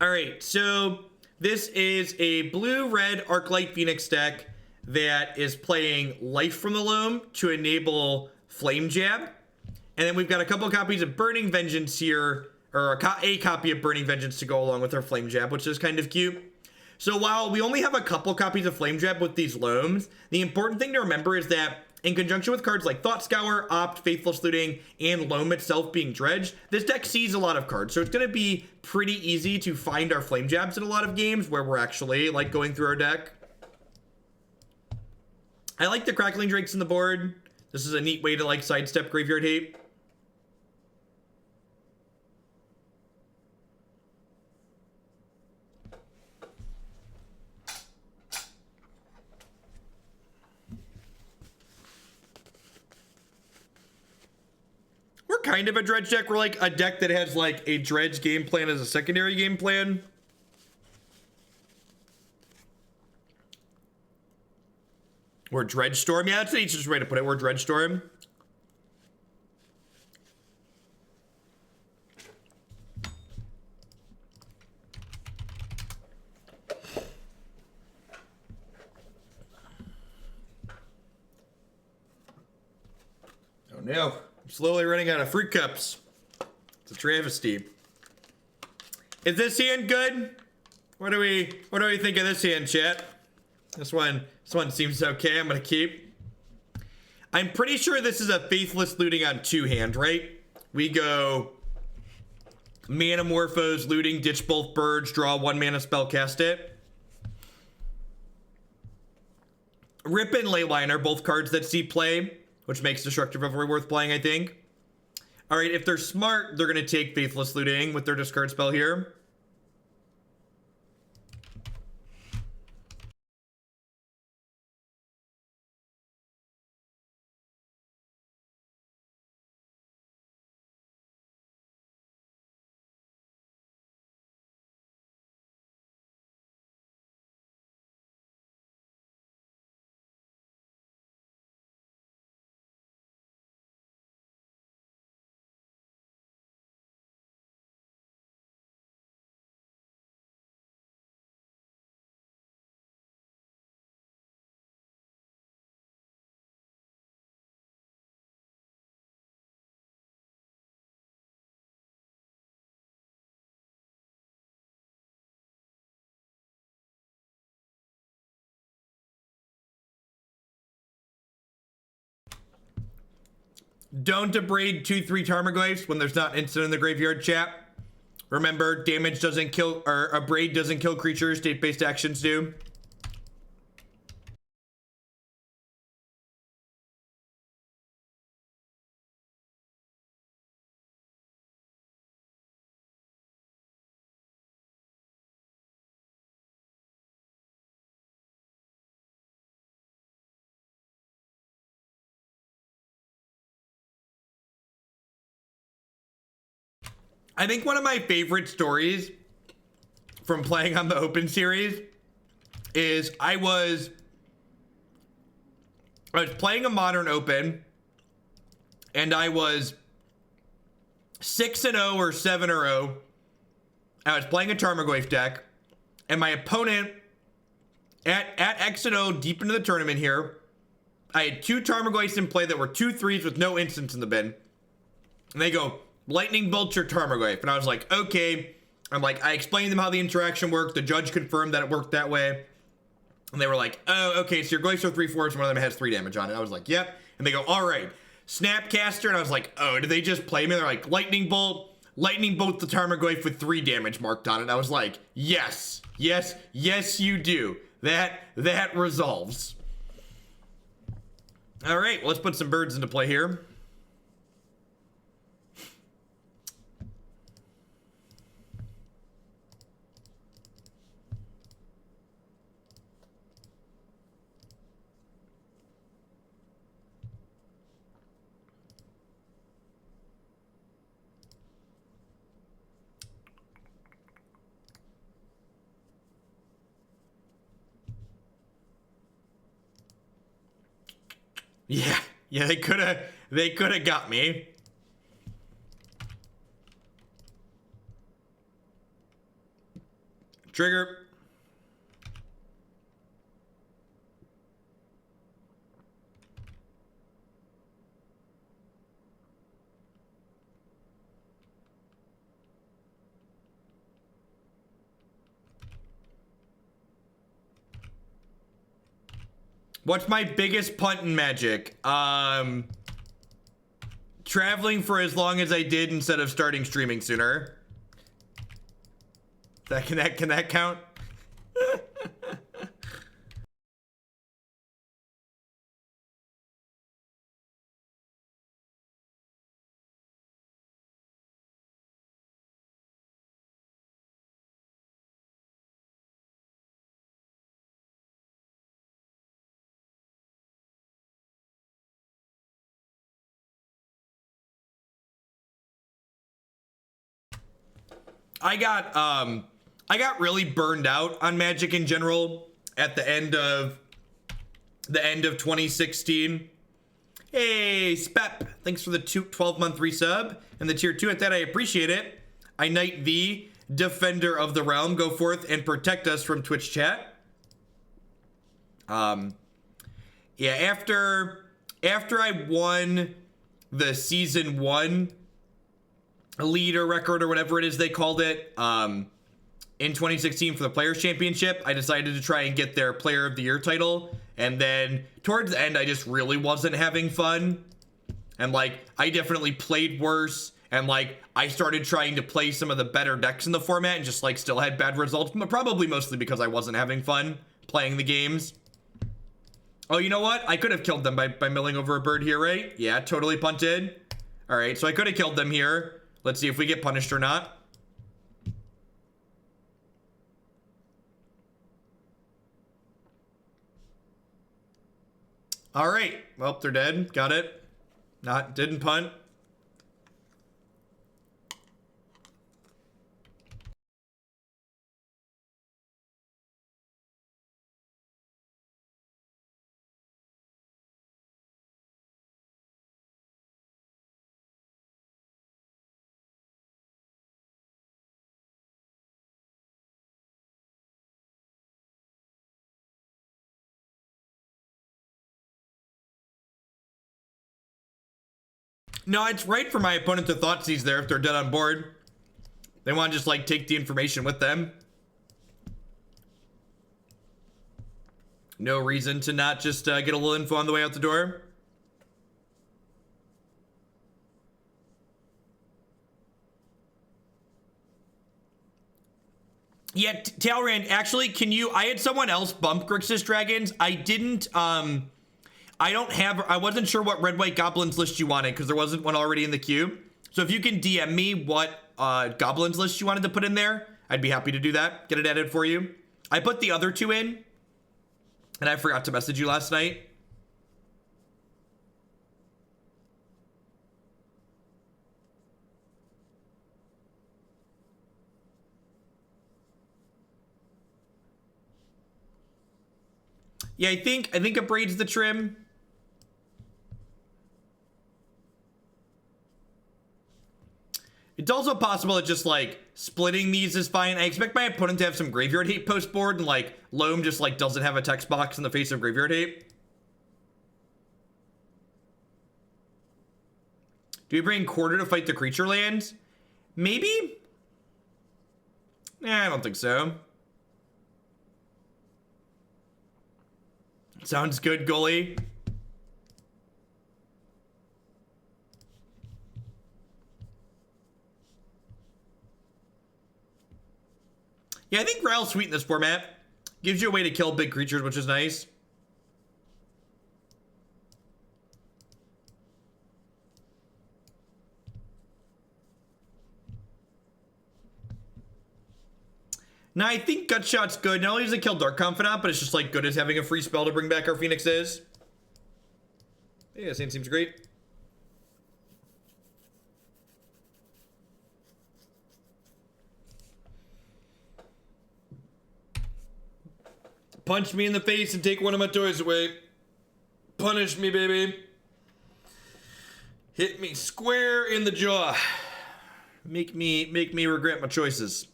All right, so this is a blue-red Arclight Phoenix deck that is playing Life from the Loam to enable Flame Jab. And then we've got a couple copies of Burning Vengeance here, or a copy of Burning Vengeance to go along with our Flame Jab, which is kind of cute. So while we only have a couple copies of Flame Jab with these Loams, the important thing to remember is that in conjunction with cards like Thought Scour, Opt, Faithless Looting, and Loam itself being dredged, this deck sees a lot of cards. So it's going to be pretty easy to find our Flame Jabs in a lot of games where we're actually like going through our deck. I like the Crackling Drakes in the board. This is a neat way to like sidestep Graveyard Hate. We're kind of a dredge deck. We're like a deck that has like a dredge game plan as a secondary game plan. We're Dredge Storm. Yeah, that's the easiest way to put it. We're Dredge Storm. Oh no. I'm slowly running out of fruit cups. It's a travesty. Is this hand good? What do we think of this hand, chat? This one seems okay. I'm gonna keep. I'm pretty sure this is a Faithless Looting on 2-hand, right? We go Manamorphose, Looting, ditch both birds, draw 1 mana spell, cast it. Rip and Leyline are both cards that see play, which makes Destructive Revelry worth playing, I think. All right, if they're smart, they're going to take Faithless Looting with their discard spell here. Don't Abrade 2/3 Tarmogoyfs when there's not instant in the graveyard, chat. Remember, damage doesn't kill, or Abrade doesn't kill creatures, state-based actions do. I think one of my favorite stories from playing on the Open series is I was playing a Modern Open and I was 6-0 or 7-0. I was playing a Tarmogoyf deck and my opponent at X-0 deep into the tournament here, I had 2 Tarmogoyfs in play that were 2/3s with no instants in the bin. And they go, Lightning Bolt your Tarmogoyf. And I was like, okay. I'm like, I explained them how the interaction worked. The judge confirmed that it worked that way. And they were like, oh, okay, so your Goyfs are 3/4, and one of them has 3 damage on it. I was like, yep. And they go, all right, Snapcaster. And I was like, oh, did they just play me? They're like, Lightning Bolt the Tarmogoyf with 3 damage marked on it. And I was like, yes, yes, yes, you do. That resolves. All right, well, let's put some birds into play here. Yeah, they could have got me. Trigger. What's my biggest punt in Magic? Traveling for as long as I did instead of starting streaming sooner. Can that count? I got really burned out on Magic in general at the end of 2016. Hey, Spep, thanks for the 12-month resub and the tier 2. At that, I appreciate it. I knight thee, defender of the realm. Go forth and protect us from Twitch chat. Yeah, after I won the season 1 leader record or whatever it is they called it in 2016 for the Players Championship, I decided to try and get their Player of the Year title. And then towards the end, I just really wasn't having fun. And like, I definitely played worse. And like, I started trying to play some of the better decks in the format and just like still had bad results, but probably mostly because I wasn't having fun playing the games. Oh, you know what? I could have killed them by milling over a bird here, right? Yeah, totally punted. All right, so I could have killed them here. Let's see if we get punished or not. All right. Well, they're dead. Got it. Didn't punt. No, it's right for my opponent to thought seize there if they're dead on board. They want to just like take the information with them. No reason to not just get a little info on the way out the door. Yeah, Talrand, actually, can you... I had someone else bump Grixis Dragons. I didn't... I wasn't sure what Red White Goblins list you wanted because there wasn't one already in the queue. So if you can DM me what Goblins list you wanted to put in there, I'd be happy to do that. Get it added for you. I put the other 2 in, and I forgot to message you last night. Yeah, I think Abrade's the trim. It's also possible that just like splitting these is fine. I expect my opponent to have some graveyard hate post board, and like Loam just like doesn't have a text box in the face of graveyard hate. Do we bring Quarter to fight the creature lands? Maybe? I don't think so. Sounds good, goalie. Yeah, I think Growl's sweet in this format. Gives you a way to kill big creatures, which is nice. Now, I think Gutshot's good. Not only does it kill Dark Confidant, but it's just like good as having a free spell to bring back our Phoenixes. Yeah, same seems great. Punch me in the face and take one of my toys away. Punish me, baby. Hit me square in the jaw. Make me regret my choices.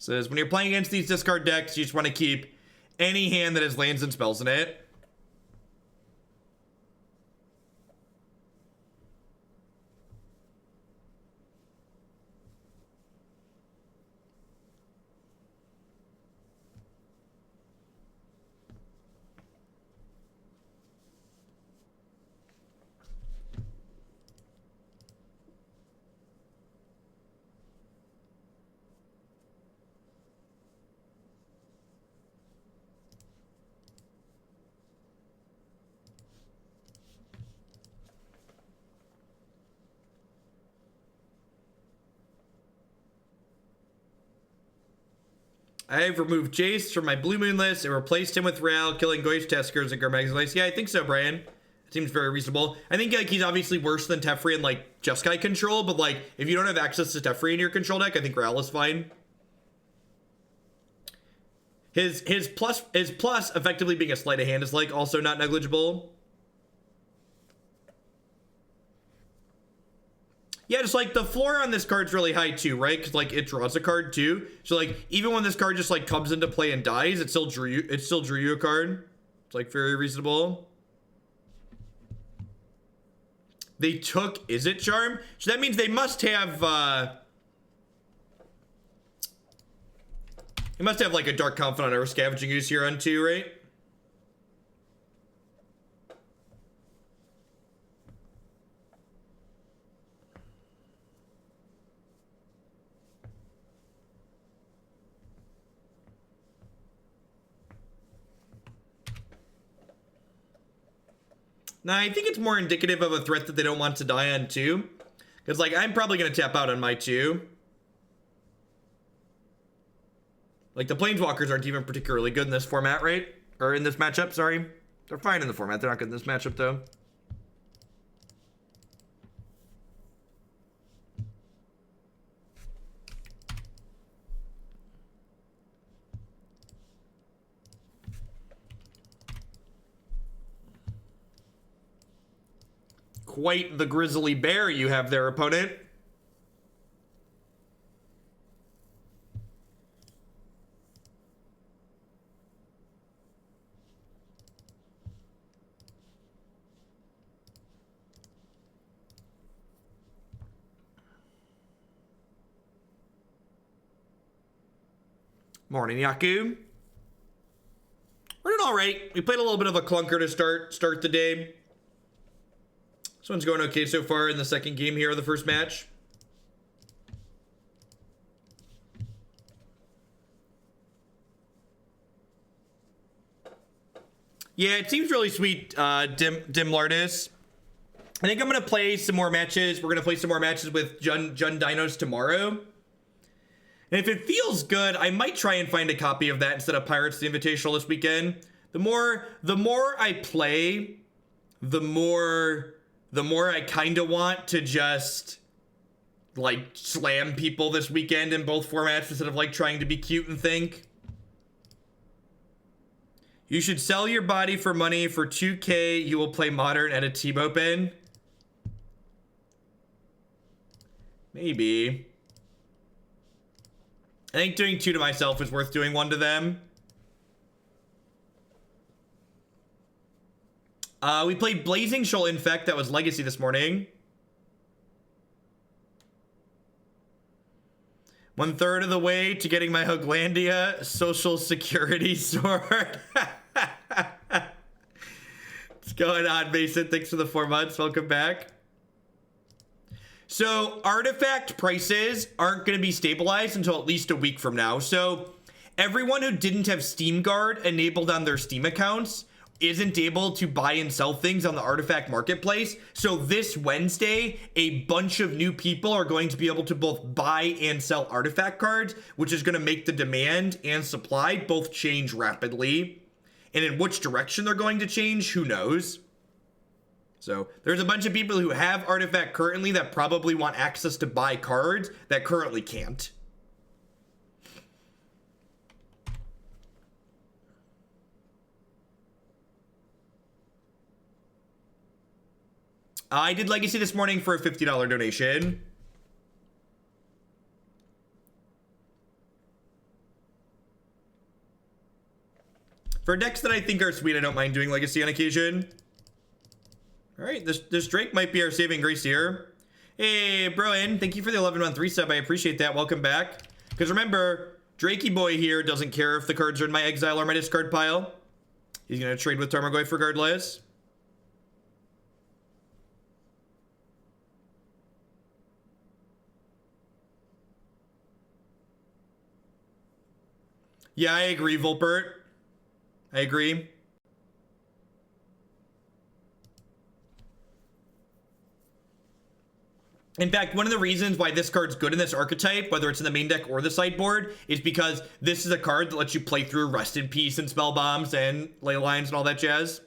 Says when you're playing against these discard decks, you just want to keep any hand that has lands and spells in it. I've removed Jace from my Blue Moon list and replaced him with Rail, killing Goyf, Teskers, and Garmeg's. Yeah, I think so, Brian. It seems very reasonable. I think like he's obviously worse than Teferi in like Jeskai control, but like if you don't have access to Teferi in your control deck, I think Rail is fine. His plus effectively being a sleight of hand is like also not negligible. Yeah, just like the floor on this card's really high too, right? Because like it draws a card too. So like even when this card just like comes into play and dies, it still drew you a card. It's like very reasonable. They took Izzet Charm, so that means they must have like a Dark Confidant or Scavenging Ooze here on two, right? Nah, I think it's more indicative of a threat that they don't want to die on too. Because, like, I'm probably going to tap out on my two. Like, the Planeswalkers aren't even particularly good in this format, right? Or in this matchup, sorry. They're fine in the format. They're not good in this matchup, though. Quite the grizzly bear you have there, opponent. Morning, Yaku. We're doing all right. We played a little bit of a clunker to start the day. This one's going okay so far in the second game here of the first match. Yeah, it seems really sweet, Dimlardis. I think I'm going to play some more matches. We're going to play some more matches with Jund Dinos tomorrow. And if it feels good, I might try and find a copy of that instead of Pirates the Invitational this weekend. The more I play, the more I kind of want to just, like, slam people this weekend in both formats instead of, like, trying to be cute and think. You should sell your body for money. For 2K, you will play Modern at a team open. Maybe. I think doing 2 to myself is worth doing 1 to them. We played Blazing Shoal Infect. That was Legacy this morning. 1/3 of the way to getting my Hoaglandia Social Security Sword. What's going on, Mason? Thanks for the 4 months. Welcome back. So, artifact prices aren't going to be stabilized until at least a week from now. So, everyone who didn't have Steam Guard enabled on their Steam accounts isn't able to buy and sell things on the artifact marketplace. So this Wednesday, a bunch of new people are going to be able to both buy and sell artifact cards, which is going to make the demand and supply both change rapidly. And in which direction they're going to change, who knows? So there's a bunch of people who have artifact currently that probably want access to buy cards that currently can't. I did Legacy this morning for a $50 donation. For decks that I think are sweet, I don't mind doing Legacy on occasion. All right, this Drake might be our saving grace here. Hey, Broen, thank you for the 11-month resub. I appreciate that. Welcome back. Because remember, Drakey boy here doesn't care if the cards are in my exile or my discard pile. He's going to trade with Tarmogoyf regardless. Yeah, I agree, Volpert. I agree. In fact, one of the reasons why this card's good in this archetype, whether it's in the main deck or the sideboard, is because this is a card that lets you play through Rest in Peace and Spell Bombs and Ley Lines and all that jazz.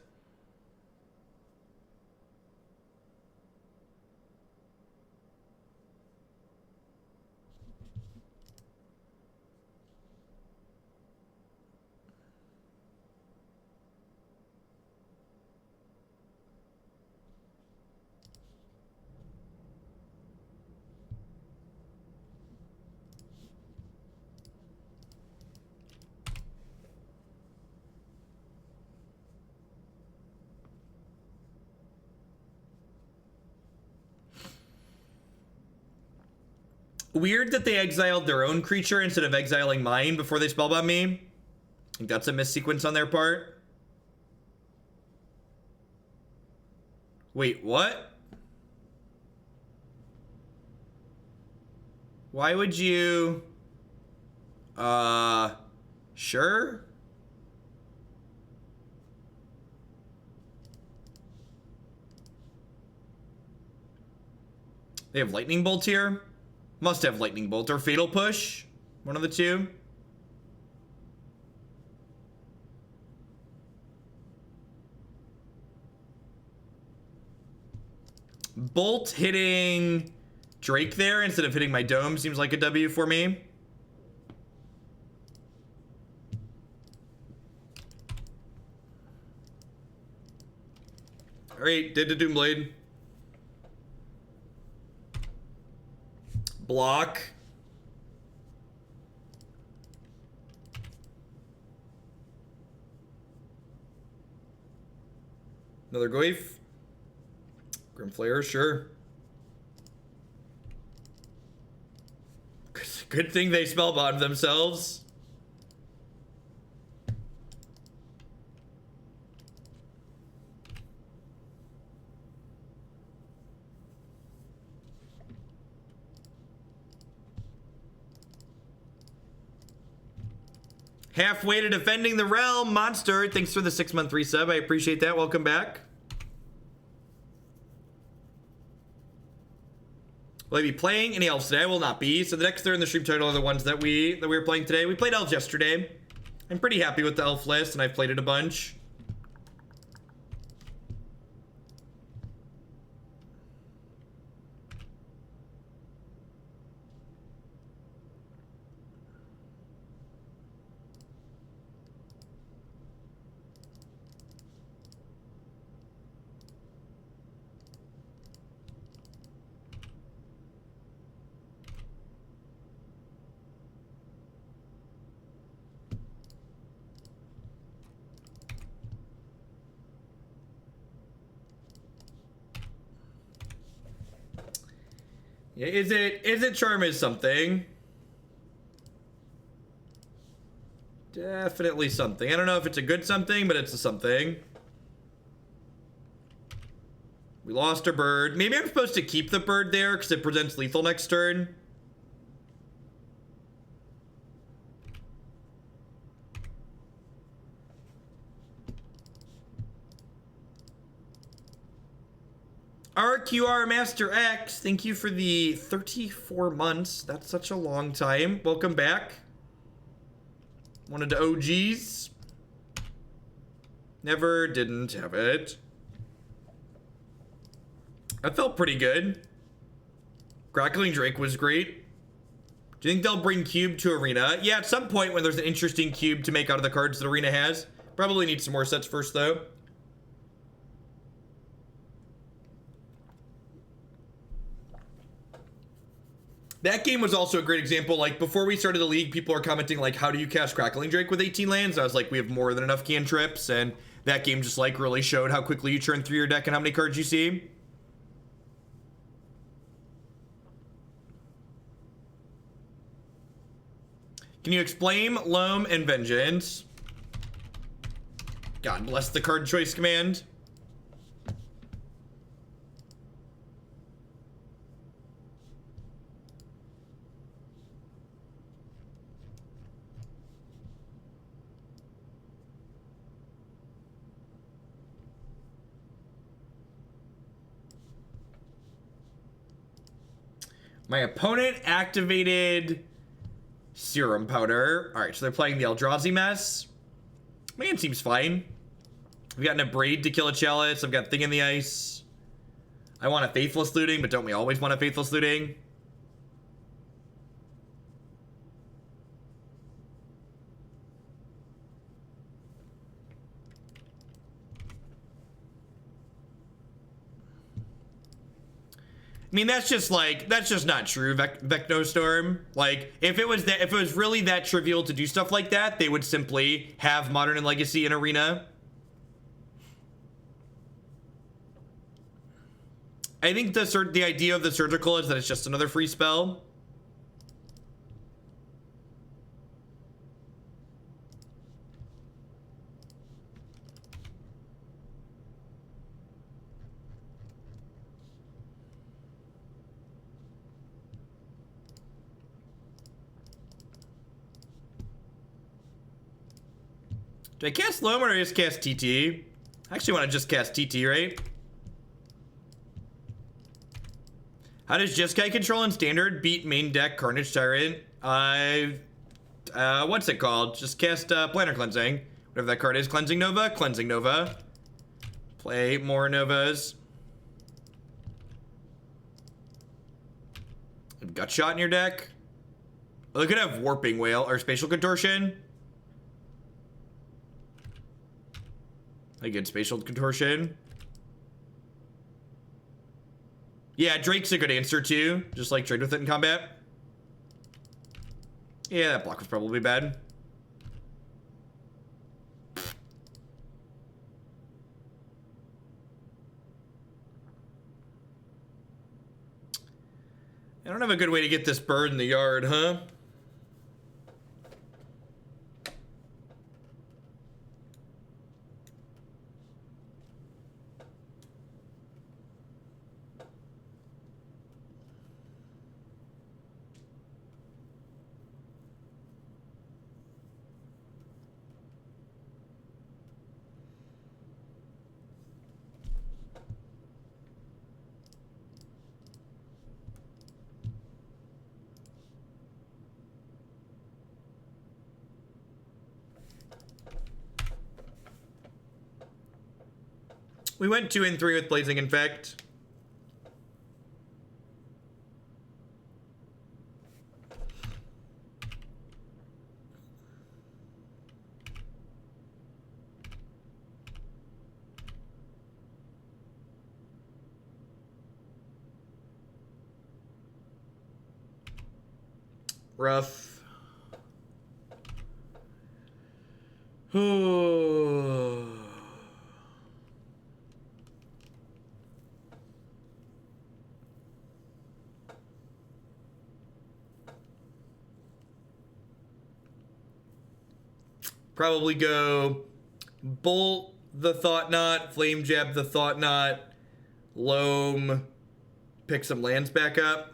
Weird that they exiled their own creature instead of exiling mine before they spellbomb me. I think that's a missequence on their part. Wait, what? Why would you... Sure? They have Lightning Bolt here? Must have Lightning Bolt or Fatal Push. One of the two. Bolt hitting Drake there instead of hitting my dome seems like a W for me. All right, did the Doomblade. Block. Another Goyf. Grimflayer, sure. Good thing they spellbombed themselves. Halfway to defending the realm, Monster. Thanks for the 6-month resub. I appreciate that. Welcome back. Will I be playing any elves today? I will not be. So the decks that are in the stream title are the ones that we were playing today. We played elves yesterday. I'm pretty happy with the elf list, and I've played it a bunch. Yeah, Izzet Charm is something. Definitely something. I don't know if it's a good something, but it's a something. We lost a bird. Maybe I'm supposed to keep the bird there because it presents lethal next turn. RQR Master X, thank you for the 34 months. That's such a long time. Welcome back. One of the OGs. Never didn't have it. That felt pretty good. Crackling Drake was great. Do you think they'll bring Cube to Arena? Yeah, at some point when there's an interesting cube to make out of the cards that Arena has. Probably need some more sets first, though. That game was also a great example. Like, before we started the league, people are commenting, like, how do you cast Crackling Drake with 18 lands? I was like, we have more than enough cantrips, and that game just, like, really showed how quickly you churn through your deck and how many cards you see. Can you explain Loam and Vengeance? God bless the card choice command. My opponent activated Serum Powder. All right, so they're playing the Eldrazi mess. Man, seems fine. We've got an Abrade to kill a Chalice. I've got Thing in the Ice. I want a Faithless Looting, but don't we always want a Faithless Looting? I mean, that's just not true, Vecnostorm. Like, if it was really that trivial to do stuff like that, they would simply have Modern and Legacy in Arena. I think the idea of the Surgical is that it's just another free spell. Do I cast Loam or do I just cast TT? I actually want to just cast TT, right? How does Jeskai control in Standard beat main deck Carnage Tyrant? What's it called? Just cast Planner Cleansing. Whatever that card is. Cleansing Nova? Cleansing Nova. Play more Novas. Gut Shot in your deck? Oh, they could have Warping Whale or Spatial Contortion. I get Spatial Contortion. Yeah, Drake's a good answer too. Just like trade with it in combat. Yeah, that block was probably bad. I don't have a good way to get this bird in the yard, huh? We went 2 and 3 with Blazing Infect. Rough. Probably go Bolt the Thought Knot, Flame Jab the Thought Knot, Loam, pick some lands back up.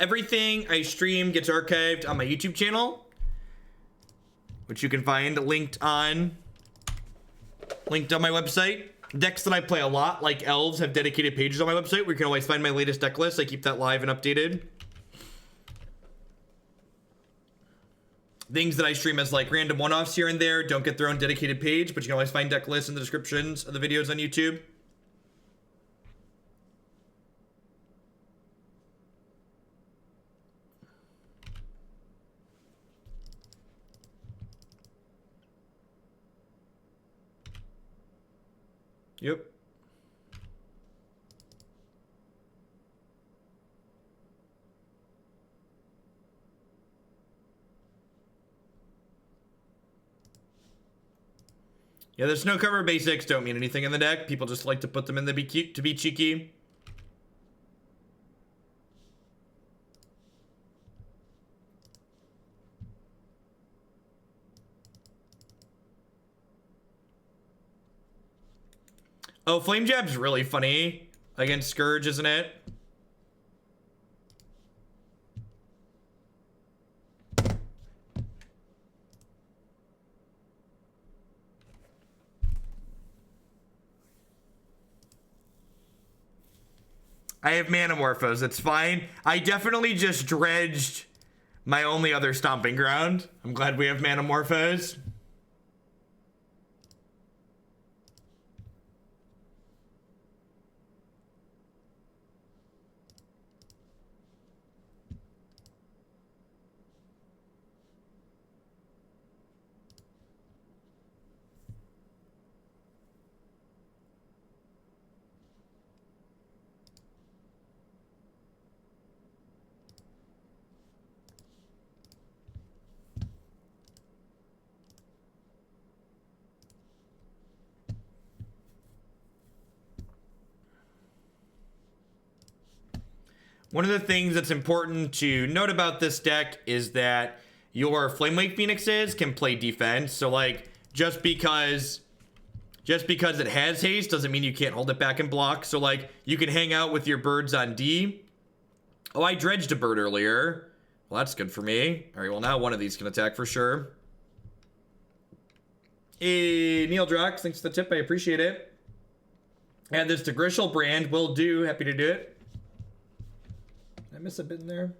Everything I stream gets archived on my YouTube channel, which you can find linked on my website. Decks that I play a lot, like Elves, have dedicated pages on my website where you can always find my latest deck list. I keep that live and updated. things that I stream as like random one-offs here and there don't get their own dedicated page, but you can always find deck lists in the descriptions of the videos on YouTube. Yep. Yeah, the snow cover basics don't mean anything in the deck. People just like to put them in to be cute, to be cheeky. Oh, Flame Jab's really funny against Scourge, isn't it? I have Manamorphose, it's fine. I definitely just dredged my only other Stomping Ground. I'm glad we have Manamorphose. One of the things that's important to note about this deck is that your Flamewake Phoenixes can play defense. So like just because it has haste doesn't mean you can't hold it back and block. So like you can hang out with your birds on D. Oh, I dredged a bird earlier. Well, that's good for me. All right, well now one of these can attack for sure. Hey, Neil Drox, thanks for the tip. I appreciate it. Add this to Grishel brand. Will do. Happy to do it. Did I miss a bit in there?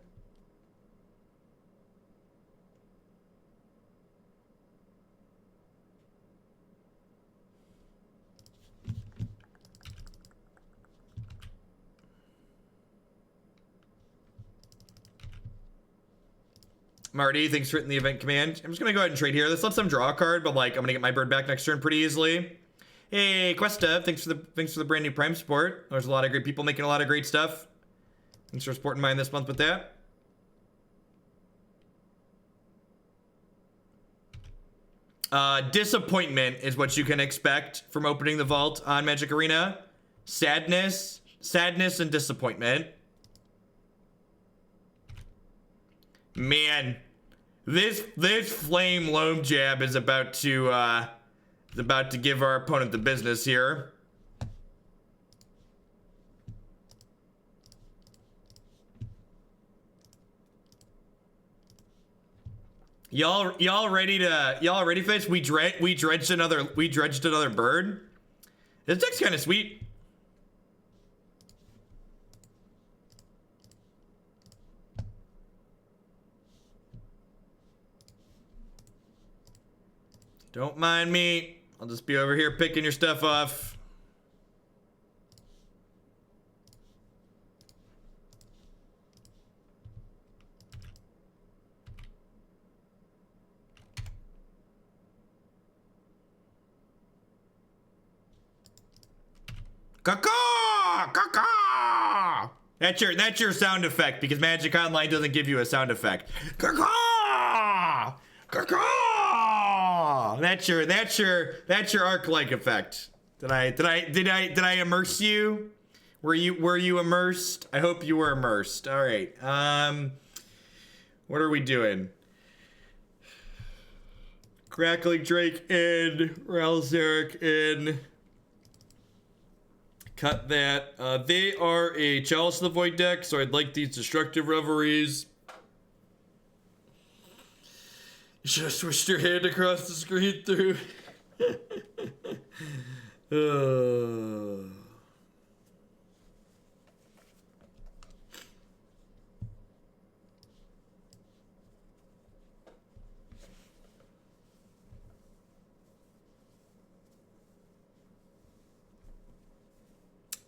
Marty, thanks for hitting the event command. I'm just gonna go ahead and trade here. This lets them draw a card, but like I'm gonna get my bird back next turn pretty easily. Hey, Questa, thanks for the brand new Prime support. There's a lot of great people making a lot of great stuff. Thanks for supporting mine this month with that. Disappointment is what you can expect from opening the vault on Magic Arena. Sadness and disappointment. Man, this flame Loam jab is about to give our opponent the business here. Y'all ready for this? We dredged another bird. This deck's kind of sweet. Don't mind me. I'll just be over here picking your stuff off. Caw-caw! Caw-caw! That's your sound effect because Magic Online doesn't give you a sound effect. Caw-caw! Caw-caw! That's your Arclight effect. Did I immerse you? Were you immersed? I hope you were immersed. All right. What are we doing? Crackling Drake in, Ralzeric in. Cut that. They are a Chalice of the Void deck, so I'd like these Destructive Revelries. You should have switched your hand across the screen through.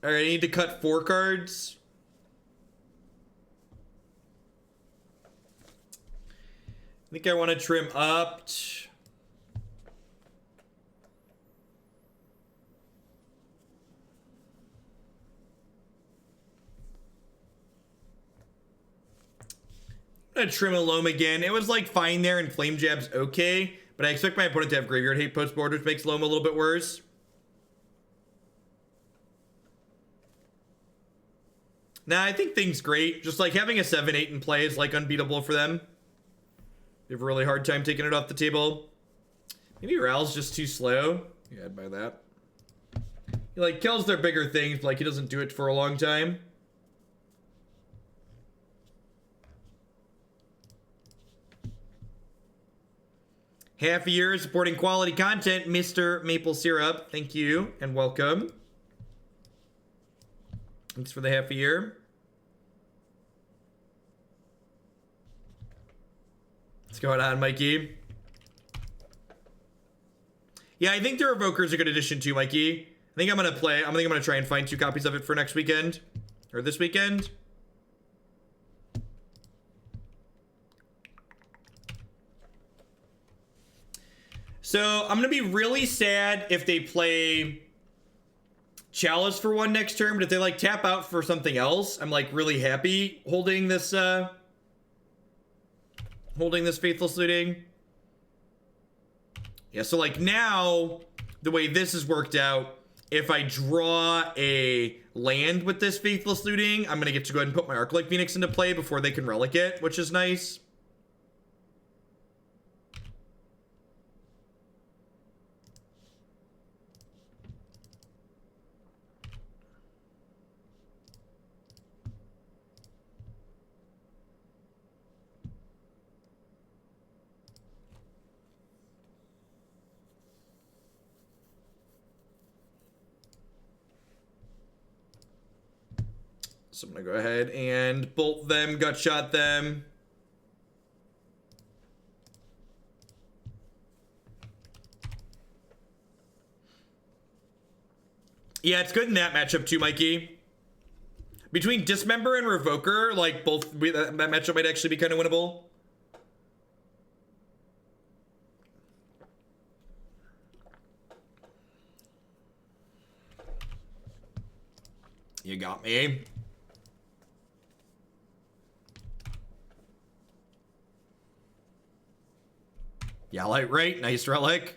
All right, I need to cut 4 cards. I think I want to trim up. I'm gonna trim a Loam again. It was like fine there, and Flame Jab's okay, but I expect my opponent to have Graveyard Hate post board, which makes Loam a little bit worse. Nah, I think things great. Just like having a 7-8 in play is like unbeatable for them. They have a really hard time taking it off the table. Maybe Ral's just too slow. Yeah, I'd buy that. He like kills their bigger things, but like he doesn't do it for a long time. Half a year supporting quality content, Mr. Maple Syrup. Thank you and welcome. Thanks for the half a year. What's going on, Mikey? Yeah, I think the Revoker's a good addition too, Mikey. I think I'm gonna try and find 2 copies of it for next weekend. Or this weekend. So I'm gonna be really sad if they play Chalice for 1 next turn, but if they like tap out for something else, I'm like really happy holding this Faithless Looting. Yeah, so like now the way this has worked out, if I draw a land with this Faithless Looting, I'm gonna get to go ahead and put my Arclight Phoenix into play before they can relic it, which is nice. So I'm gonna go ahead and bolt them, gut shot them. Yeah, it's good in that matchup too, Mikey. Between Dismember and Revoker, like both, that matchup might actually be kind of winnable. You got me. Yeah, like, right? Nice relic.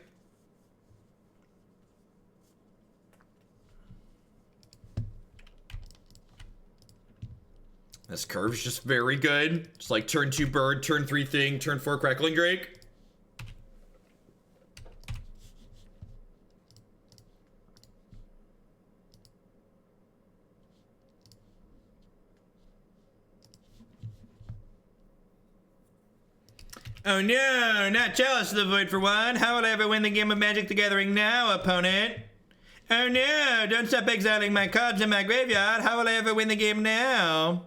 This curve's just very good. Just like turn 2 bird, turn 3 thing, turn 4 Crackling Drake. Oh no, not Chalice of the Void for 1. How will I ever win the game of Magic the Gathering now, opponent? Oh no, don't stop exiling my cards in my graveyard. How will I ever win the game now?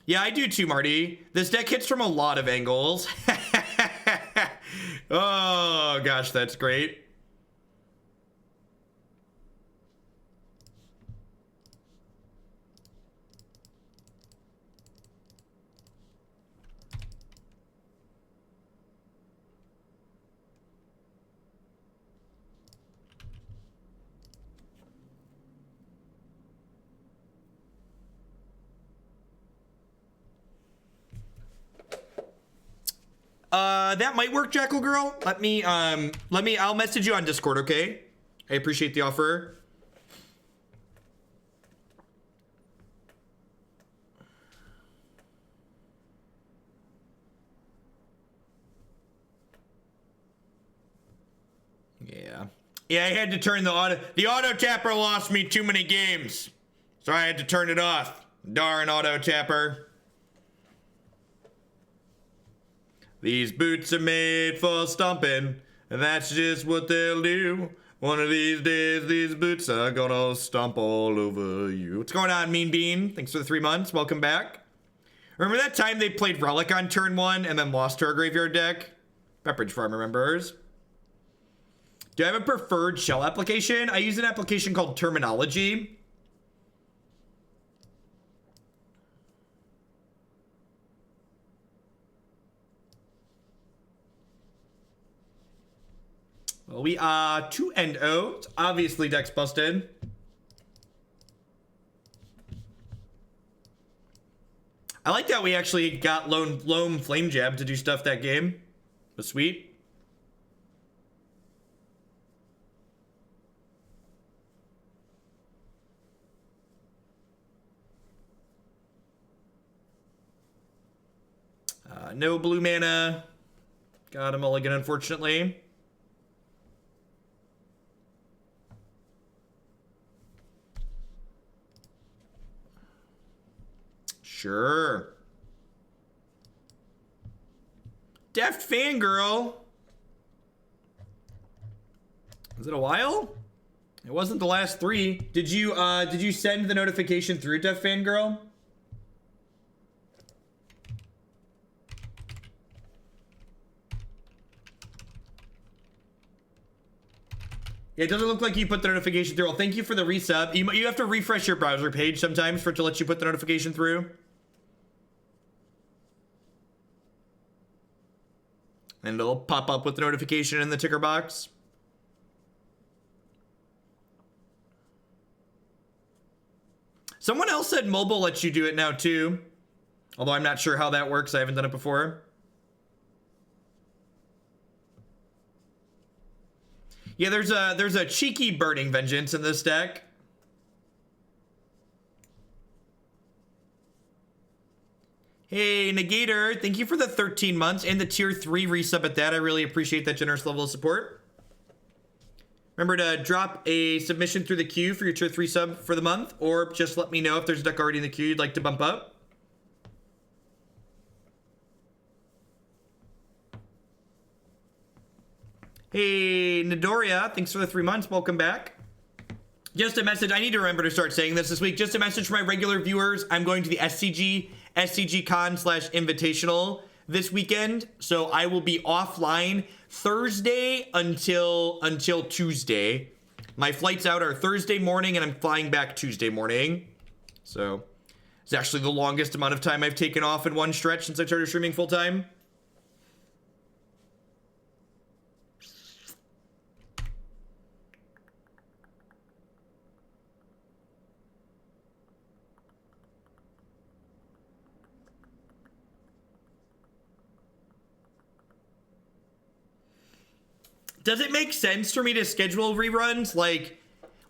Yeah, I do too, Marty. This deck hits from a lot of angles. Oh gosh, that's great. That might work, Jackal Girl. I'll message you on Discord, okay? I appreciate the offer. Yeah. Yeah, I had to turn the auto tapper lost me too many games. So I had to turn it off. Darn auto tapper. These boots are made for stomping, and that's just what they'll do. One of these days, these boots are gonna stomp all over you. What's going on, Mean Bean? Thanks for the 3 months. Welcome back. Remember that time they played Relic on turn 1 and then lost to our graveyard deck? Pepperidge Farm remembers. Do I have a preferred shell application? I use an application called Terminology. Well, we are 2-0. It's obviously deck's busted. I like that we actually got Loam Flame Jab to do stuff that game. It was sweet. No blue mana. Got a mulligan, unfortunately. Sure. Deft Fangirl. Was it a while? It wasn't the last 3. Did you send the notification through, Deft Fangirl? Yeah, it doesn't look like you put the notification through. Well, thank you for the resub. You have to refresh your browser page sometimes for it to let you put the notification through. And it'll pop up with the notification in the ticker box. Someone else said mobile lets you do it now too. Although I'm not sure how that works. I haven't done it before. Yeah, there's a cheeky Burning Vengeance in this deck. Hey, Negator, thank you for the 13 months and the tier 3 resub at that. I really appreciate that generous level of support. Remember to drop a submission through the queue for your tier 3 sub for the month, or just let me know if there's a deck already in the queue you'd like to bump up. Hey, Nidoria, thanks for the 3 months. Welcome back. Just a message. I need to remember to start saying this week. Just a message for my regular viewers. I'm going to the SCG Con / Invitational this weekend. So I will be offline Thursday until Tuesday. My flights out are Thursday morning and I'm flying back Tuesday morning. So it's actually the longest amount of time I've taken off in one stretch since I started streaming full time. Does it make sense for me to schedule reruns? Like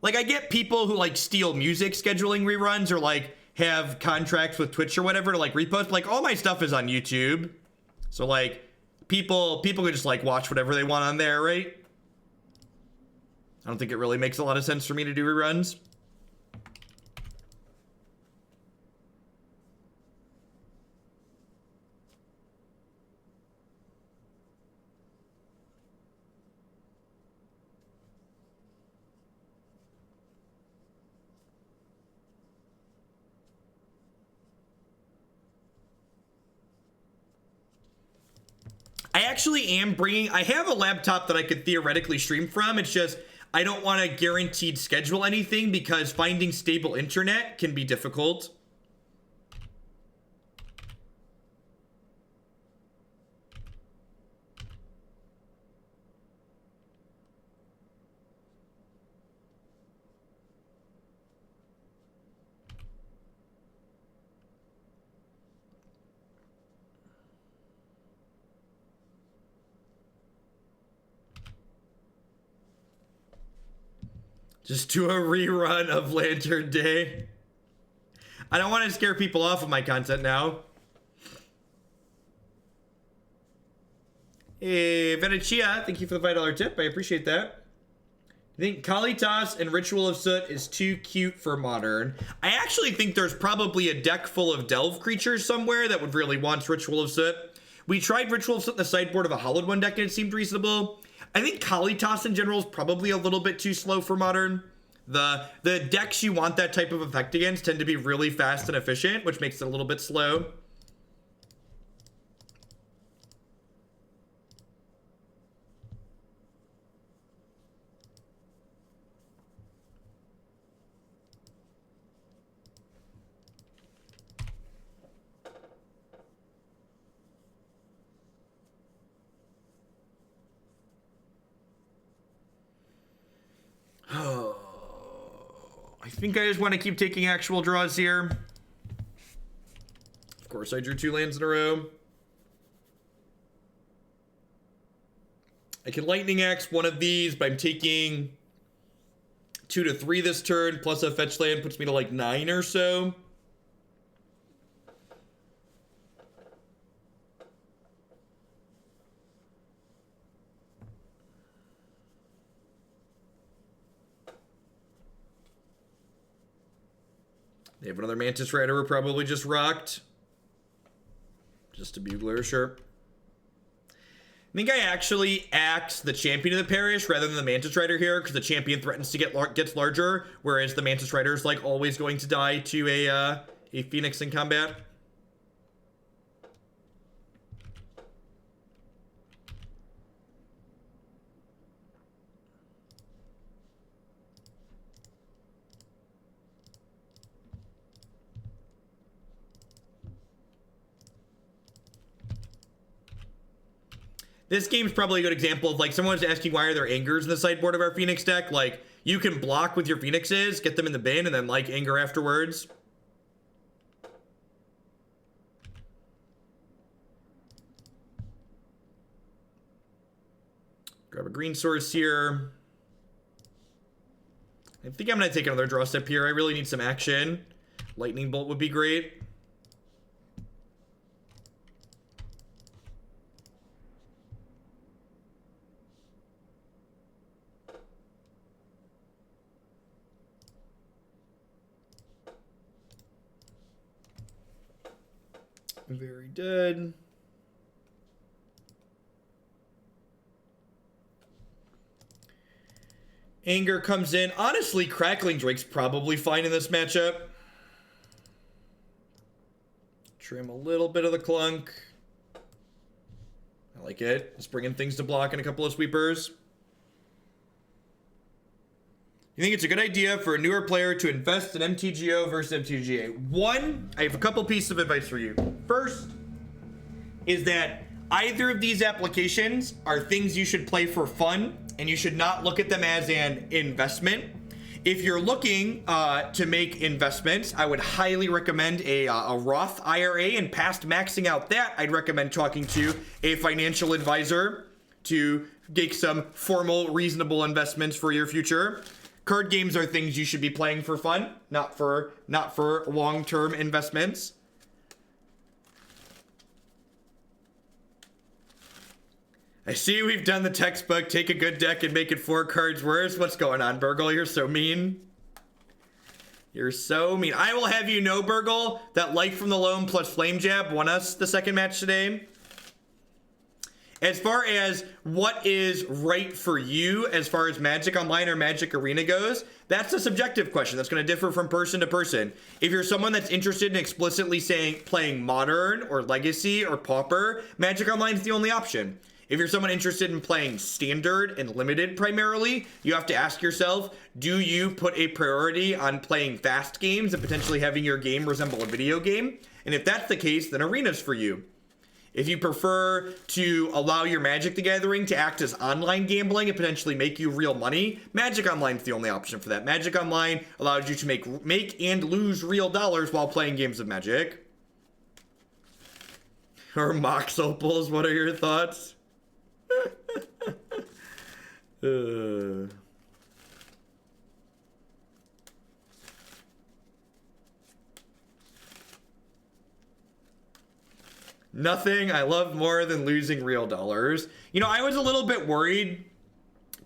I get people who like steal music scheduling reruns or like have contracts with Twitch or whatever to like repost. But, like all my stuff is on YouTube. So like people can just like watch whatever they want on there, right? I don't think it really makes a lot of sense for me to do reruns. I actually am I have a laptop that I could theoretically stream from. It's just, I don't want to guaranteed schedule anything because finding stable internet can be difficult. Just do a rerun of Lantern Day. I don't want to scare people off of my content now. Hey, Venechia, thank you for the $5 tip. I appreciate that. I think Kalitas and Ritual of Soot is too cute for Modern. I actually think there's probably a deck full of Delve creatures somewhere that would really want Ritual of Soot. We tried Ritual of Soot in the sideboard of a Hollowed One deck and it seemed reasonable. I think Kalitas in general is probably a little bit too slow for Modern. The decks you want that type of effect against tend to be really fast and efficient, which makes it a little bit slow. I think I just want to keep taking actual draws here. Of course, I drew 2 lands in a row. I can Lightning Axe one of these, but I'm taking 2 to 3 this turn, plus a fetch land puts me to like 9 or so. They have another Mantis Rider we're probably just rocked. Just a Bugler, sure. I think I actually axe the Champion of the Parish rather than the Mantis Rider here, because the Champion threatens to gets larger, whereas the Mantis Rider is like always going to die to a Phoenix in combat. This game's probably a good example of, like, someone's asking why are there Angers in the sideboard of our Phoenix deck. Like, you can block with your Phoenixes, get them in the bin, and then, like, Anger afterwards. Grab a green source here. I think I'm going to take another draw step here. I really need some action. Lightning Bolt would be great. Very dead. Anger comes in. Honestly, Crackling Drake's probably fine in this matchup. Trim a little bit of the clunk. I like it. It's bringing things to block and a couple of sweepers. You think it's a good idea for a newer player to invest in MTGO versus MTGA? One, I have a couple pieces of advice for you. First is that either of these applications are things you should play for fun, and you should not look at them as an investment. If you're looking to make investments, I would highly recommend a Roth IRA, and past maxing out that, I'd recommend talking to a financial advisor to make some formal, reasonable investments for your future. Card games are things you should be playing for fun, not for long-term investments. I see we've done the textbook, take a good deck and make it 4 cards worse. What's going on, Burgle? You're so mean. You're so mean. I will have you know, Burgle, that Light from the Loam plus Flame Jab won us the second match today. As far as what is right for you, as far as Magic Online or Magic Arena goes, that's a subjective question. That's going to differ from person to person. If you're someone that's interested in explicitly playing Modern or Legacy or Pauper, Magic Online is the only option. If you're someone interested in playing Standard and Limited primarily, you have to ask yourself, do you put a priority on playing fast games and potentially having your game resemble a video game? And if that's the case, then Arena's for you. If you prefer to allow your Magic the Gathering to act as online gambling and potentially make you real money, Magic Online is the only option for that. Magic Online allows you to make and lose real dollars while playing games of Magic. Or Mox Opals, what are your thoughts? Nothing I love more than losing real dollars. You know, I was a little bit worried.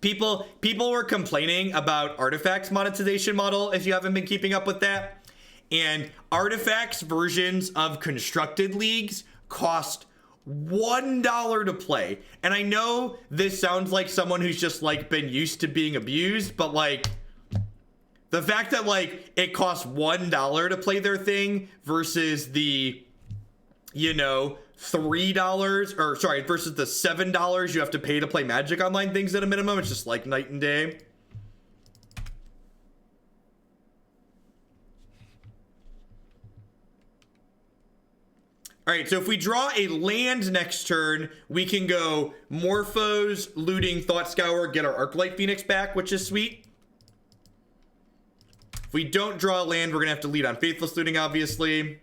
People were complaining about Artifact's monetization model, if you haven't been keeping up with that. And Artifact's versions of Constructed Leagues cost $1 to play. And I know this sounds like someone who's just like been used to being abused, but like the fact that like it costs $1 to play their thing versus the, you know, $3 or sorry, versus the $7 you have to pay to play Magic Online things at a minimum, it's just like night and day. All right, so if we draw a land next turn, we can go Morphose, Looting, Thought Scour, get our Arclight Phoenix back, which is sweet. If we don't draw a land, we're gonna have to lead on Faithless Looting, obviously.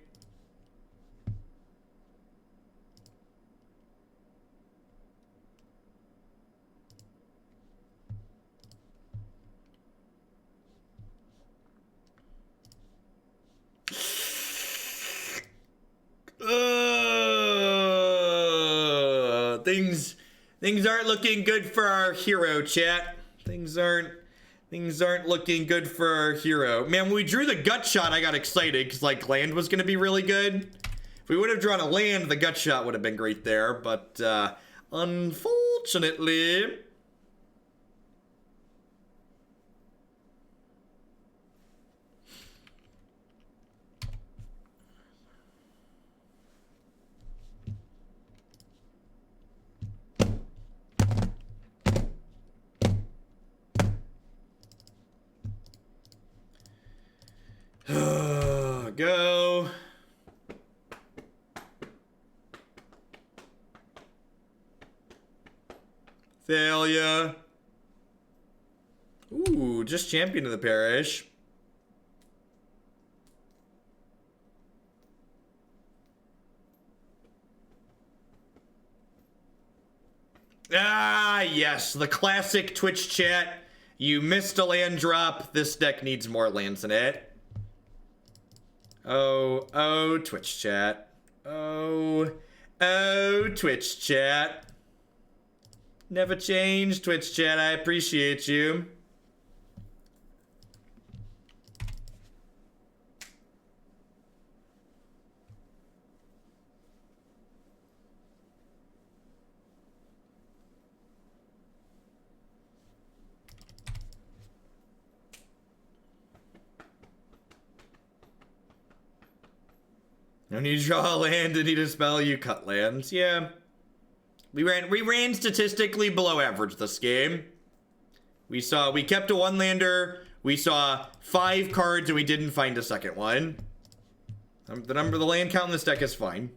Things aren't looking good for our hero, chat. Things aren't looking good for our hero. Man, when we drew the gut shot, I got excited because like land was gonna be really good. If we would have drawn a land, the gut shot would have been great there, but unfortunately. Go. Failure. Ooh, just champion of the parish. Ah, yes, the classic Twitch chat. You missed a land drop. This deck needs more lands in it. Oh, Twitch chat. Oh, Twitch chat. Never change, Twitch chat. I appreciate you. When you draw a land and you dispel, you cut lands. Yeah. We ran statistically below average this game. We kept a one-lander. We saw 5 cards and we didn't find a second one. The land count in this deck is fine.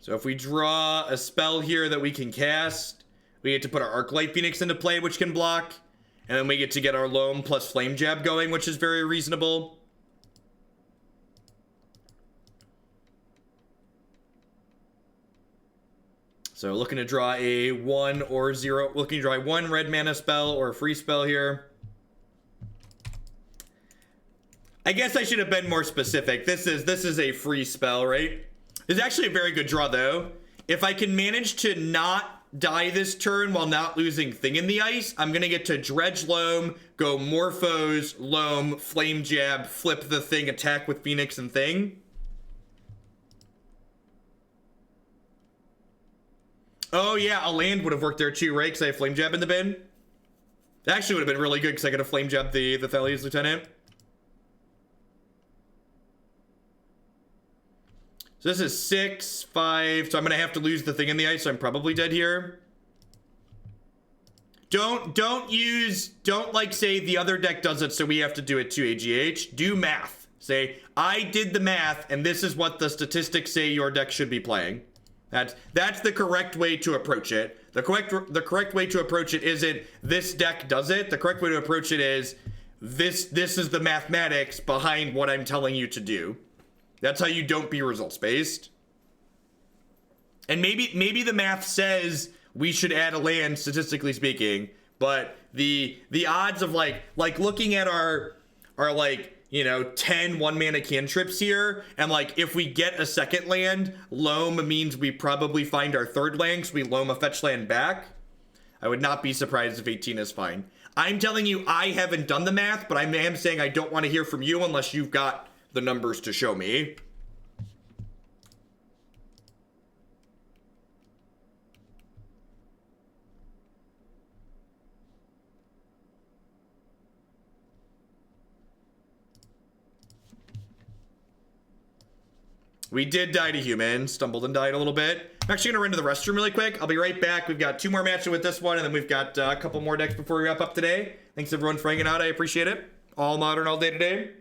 So if we draw a spell here that we can cast, we get to put our Arclight Phoenix into play, which can block. And then we get to get our Loam plus Flame Jab going, which is very reasonable. So looking to draw a 1 or 0. Looking to draw a 1 red mana spell or a free spell here. I guess I should have been more specific. This is a free spell, right? It's actually a very good draw, though. If I can manage to not die this turn while not losing Thing in the Ice, I'm going to get to Dredge Loam, go Morphose, Loam, Flame Jab, flip the Thing, attack with Phoenix and Thing. Oh, yeah, a land would have worked there, too, right? Because I have Flame Jab in the bin. That actually would have been really good because I could have Flame Jab the Thalia's Lieutenant. So this is 6, 5. So I'm going to have to lose the Thing in the Ice. So I'm probably dead here. Don't like say the other deck does it, so we have to do it too, AGH. Do math. Say, I did the math, and this is what the statistics say your deck should be playing. That's the correct way to approach it. The correct way to approach it isn't this deck does it. The correct way to approach it is this is the mathematics behind what I'm telling you to do. That's how you don't be results based. And maybe the math says we should add a land, statistically speaking, but the odds of like looking at our like, you know, 10 one-mana cantrips here, and like if we get a second land, Loam means we probably find our third land, so we Loam a fetch land back. I would not be surprised if 18 is fine. I'm telling you, I haven't done the math, but I am saying I don't want to hear from you unless you've got the numbers to show me. We did die to human. Stumbled and died a little bit. I'm actually gonna run to the restroom really quick. I'll be right back. We've got 2 more matches with this one, and then we've got a couple more decks before we wrap up today. Thanks everyone for hanging out. I appreciate it. All modern, all day today.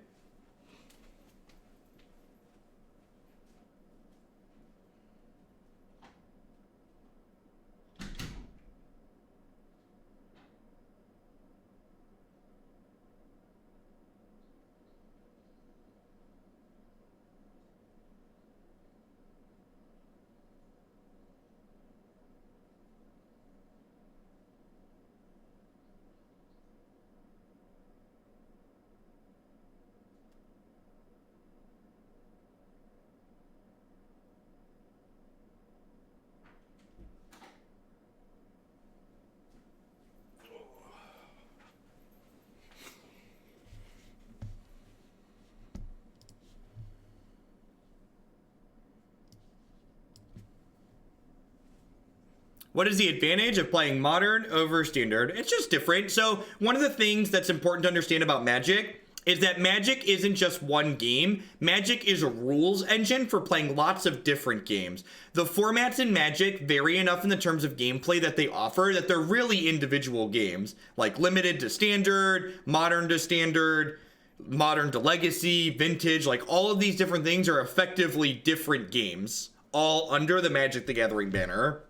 What is the advantage of playing modern over standard? It's just different. So one of the things that's important to understand about Magic is that Magic isn't just one game. Magic is a rules engine for playing lots of different games. The formats in Magic vary enough in the terms of gameplay that they offer that they're really individual games, like limited to standard, modern to standard, modern to legacy, vintage, like all of these different things are effectively different games, all under the Magic the Gathering banner.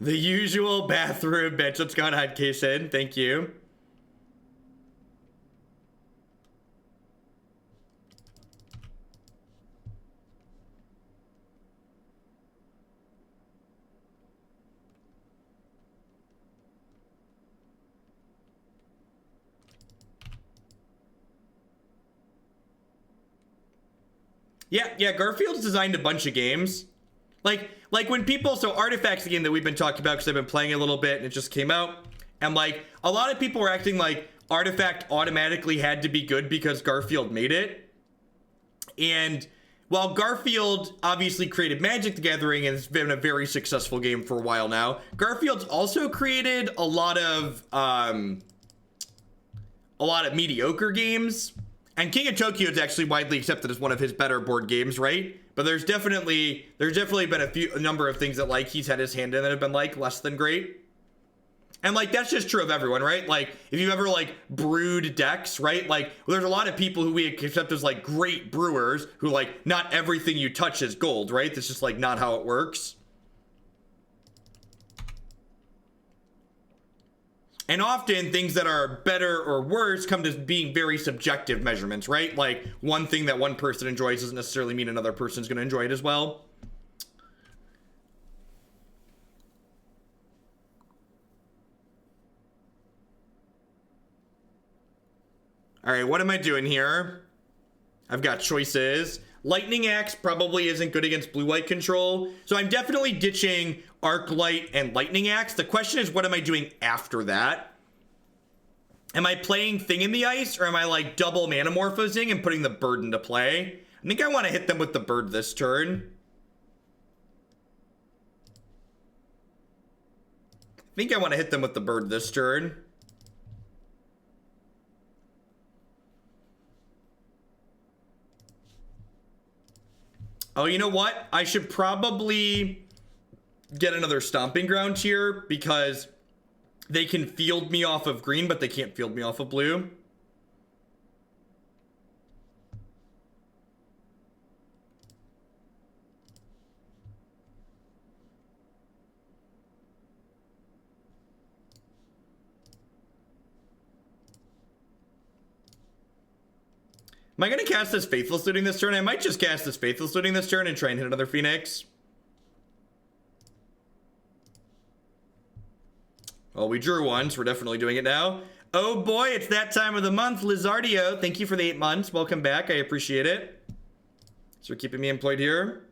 The usual bathroom bitch. Let's go ahead, Kason. Thank you. Yeah, Garfield's designed a bunch of games. Like when people, so Artifact's the game that we've been talking about because I've been playing it a little bit and it just came out. And like, a lot of people were acting like Artifact automatically had to be good because Garfield made it. And while Garfield obviously created Magic the Gathering and it's been a very successful game for a while now, Garfield's also created a lot of mediocre games. And King of Tokyo is actually widely accepted as one of his better board games, right? But there's definitely been a number of things that like he's had his hand in that have been like less than great. And like that's just true of everyone, right? Like if you ever like brewed decks, right? Like there's a lot of people who we accept as like great brewers who like not everything you touch is gold, right? That's just like not how it works. And often things that are better or worse come to being very subjective measurements, right? Like one thing that one person enjoys doesn't necessarily mean another person's going to enjoy it as well. All right, what am I doing here? I've got choices. Lightning Axe probably isn't good against blue-white control. So I'm definitely ditching Arclight and Lightning Axe. The question is, what am I doing after that? Am I playing Thing in the Ice, or am I like double Manamorphosing and putting the bird into play? I think I want to hit them with the bird this turn. Oh, you know what? I should probably get another Stomping Ground here because they can field me off of green, but they can't field me off of blue. Am I going to cast this Faithless Looting this turn? I might just cast this Faithless Looting this turn and try and hit another Phoenix. Well, we drew one, so we're definitely doing it now. Oh boy, it's that time of the month. Lizardio, thank you for the 8 months. Welcome back. I appreciate it. So you're keeping me employed here.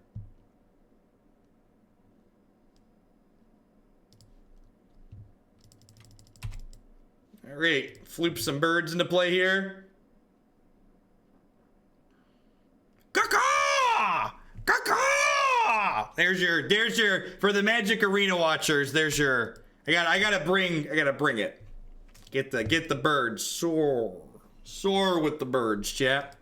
All right, floop some birds into play here. Caw-caw! Caw-caw! There's your, for the Magic Arena watchers, there's your, I gotta bring it. Get the birds, soar with the birds, chat.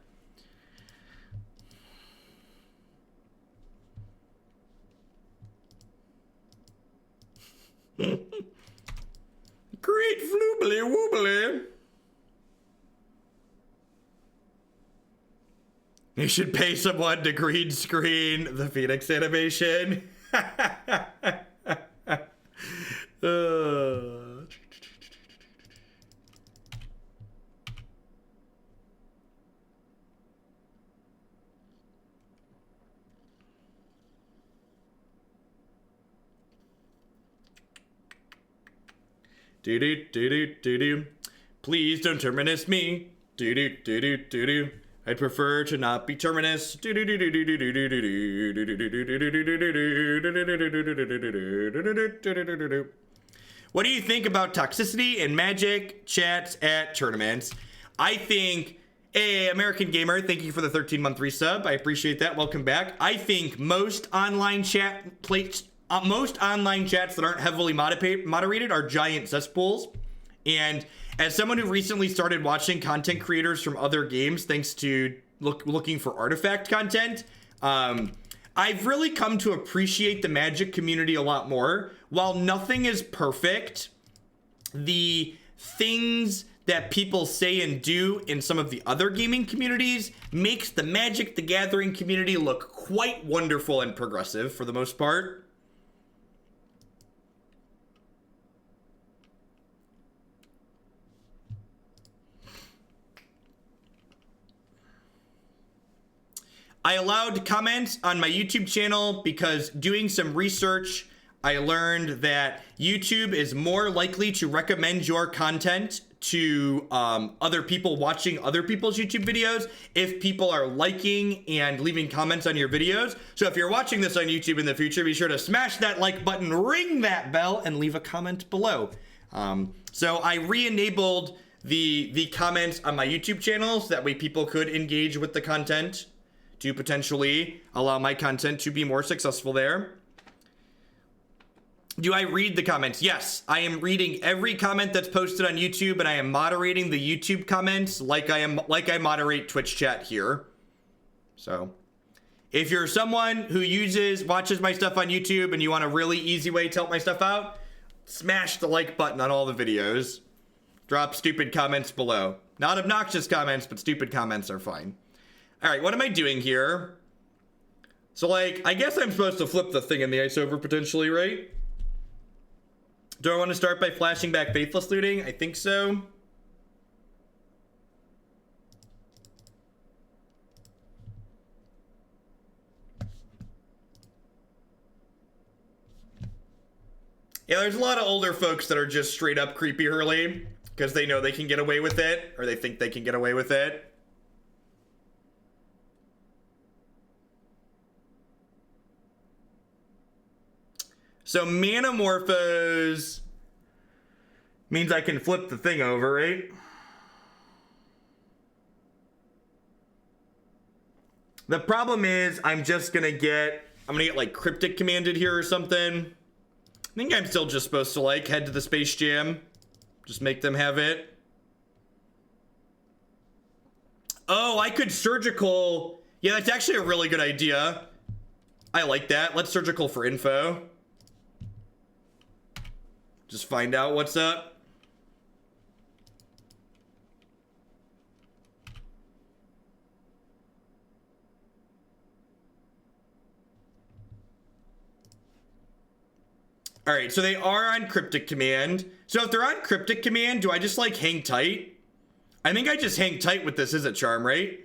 Great floobly woobly. You should pay someone to green screen the Phoenix animation. Do do do do do do. Please don't terminus me. Do do do do do do. I'd prefer to not be terminus. Do do do do do do do do do do. What do you think about toxicity in Magic chats at tournaments? I think, hey, American Gamer, thank you for the 13-month resub. I appreciate that. Welcome back. I think most online chats that aren't heavily moderated are giant cesspools. And as someone who recently started watching content creators from other games, thanks to looking for artifact content, I've really come to appreciate the Magic community a lot more. While nothing is perfect, the things that people say and do in some of the other gaming communities makes the Magic the Gathering community look quite wonderful and progressive for the most part. I allowed comments on my YouTube channel because doing some research, I learned that YouTube is more likely to recommend your content to other people watching other people's YouTube videos if people are liking and leaving comments on your videos. So if you're watching this on YouTube in the future, be sure to smash that like button, ring that bell, and leave a comment below. So I re-enabled the comments on my YouTube channel so that way people could engage with the content to potentially allow my content to be more successful there. Do I read the comments? Yes, I am reading every comment that's posted on YouTube, and I am moderating the YouTube comments like I moderate Twitch chat here. So if you're someone who watches my stuff on YouTube and you want a really easy way to help my stuff out, smash the like button on all the videos. Drop stupid comments below. Not obnoxious comments, but stupid comments are fine. All right, what am I doing here? So, like, I guess I'm supposed to flip the thing in the ice over potentially, right? Do I want to start by flashing back Faithless Looting? I think so. Yeah, there's a lot of older folks that are just straight up creepy early because they know they can get away with it, or they think they can get away with it. So Manamorphose means I can flip the thing over, right? The problem is I'm gonna get like Cryptic Commanded here or something. I think I'm still just supposed to like head to the Space Jam. Just make them have it. Oh, I could Surgical. Yeah, that's actually a really good idea. I like that. Let's Surgical for info. Just find out what's up. All right, so they are on Cryptic Command. So if they're on Cryptic Command, do I just like hang tight? I think I just hang tight with this Izzet Charm, right?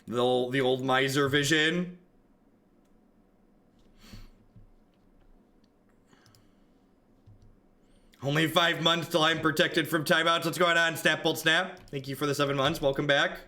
The old miser vision. Only 5 months till I'm protected from timeouts. What's going on, Snap Bolt Snap? Thank you for the 7 months. Welcome back.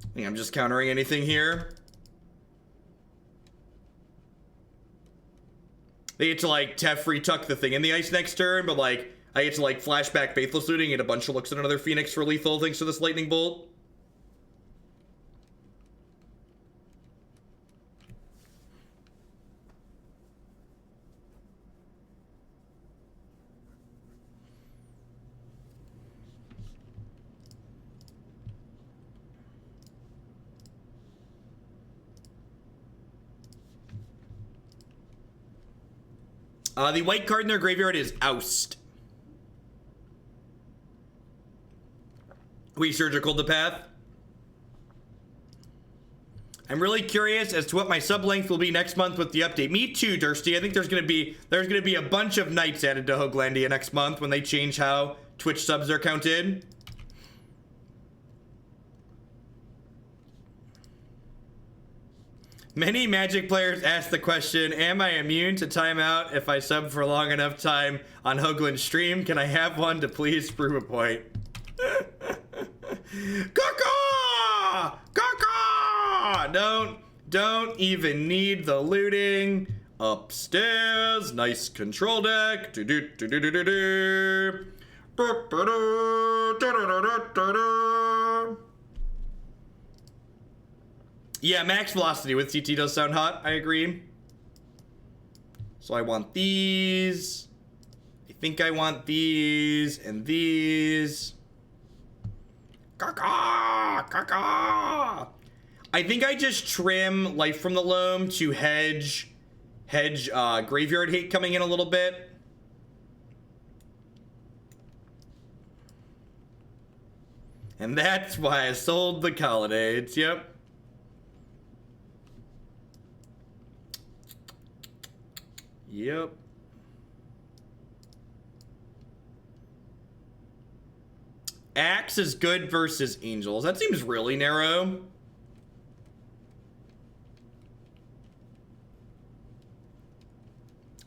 I think I'm just countering anything here. They get to like Teferi tuck the thing in the ice next turn, but like I get to like flashback Faithless Looting, get a bunch of looks at another Phoenix for lethal thanks to this lightning bolt. The white card in their graveyard is Oust. We surgical the path. I'm really curious as to what my sub length will be next month with the update. Me too, Dursty. I think there's gonna be a bunch of nights added to Hoaglandia next month when they change how Twitch subs are counted. Many Magic players ask the question, am I immune to timeout if I sub for long enough time on Hoagland's stream? Can I have one to please prove a point? Caca! Caca! Don't even need the looting. Upstairs, nice control deck. Yeah, max velocity with CT does sound hot. I agree. So I want these. I think I want these and these. Caca! Caca! I think I just trim Life from the Loam to hedge Graveyard Hate coming in a little bit. And that's why I sold the Colonnades. Yep. Yep. Axe is good versus Angels. That seems really narrow.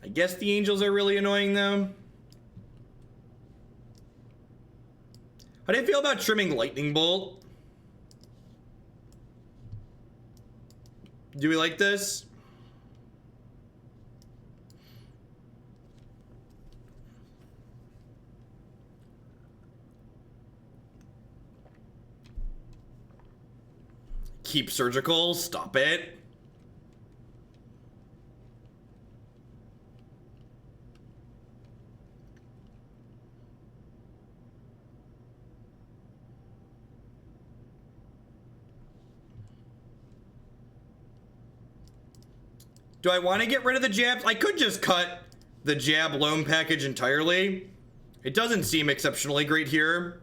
I guess the Angels are really annoying though. How do you feel about trimming Lightning Bolt? Do we like this? Keep surgical, stop it. Do I want to get rid of the jabs? I could just cut the jab Loam package entirely. It doesn't seem exceptionally great here.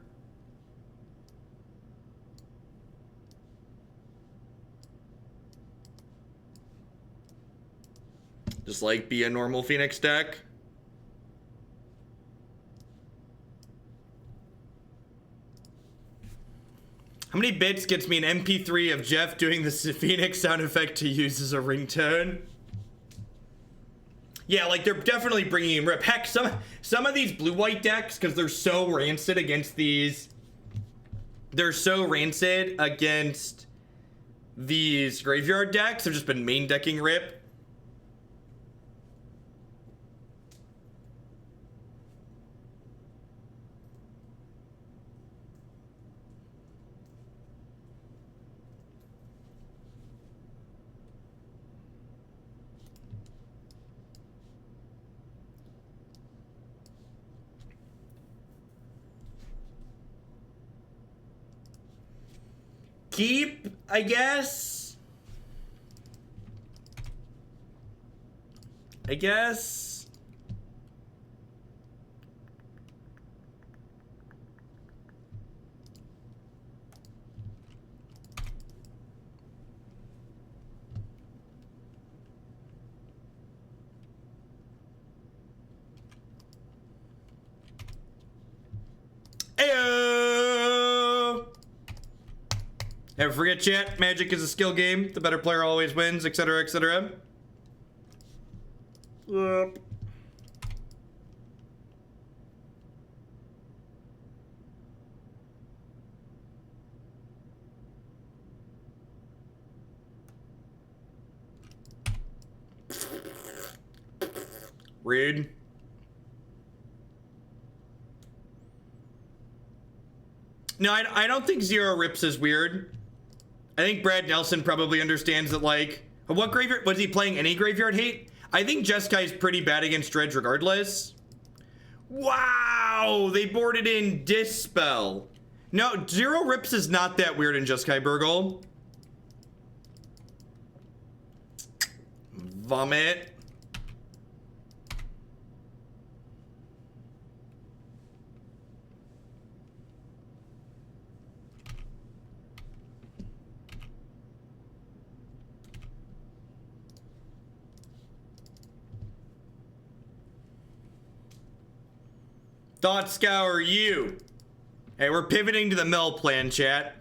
Just like be a normal Phoenix deck. How many bits gets me an MP3 of Jeff doing the Phoenix sound effect to use as a ringtone? Yeah, like they're definitely bringing in rip. Heck, some of these blue-white decks, because they're so rancid against these, they're so rancid against these graveyard decks, have just been main decking rip. Keep, I guess. Never forget, chat, Magic is a skill game. The better player always wins, etc., etc. Yep. Rude. No, I don't think Zero Rips is weird. I think Brad Nelson probably understands that, like, what graveyard was he playing? Any graveyard hate? I think Jeskai is pretty bad against Dredge regardless. Wow, they boarded in Dispel. No, Zero Rips is not that weird in Jeskai Burgle. Vomit. Thought Scour you. Hey, we're pivoting to the mill plan, chat.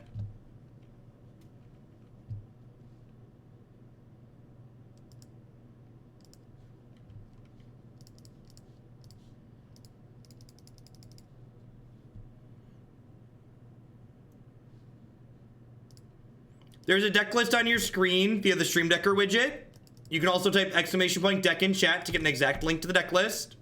There's a deck list on your screen via the Stream Decker widget. You can also type !deck in chat to get an exact link to the deck list.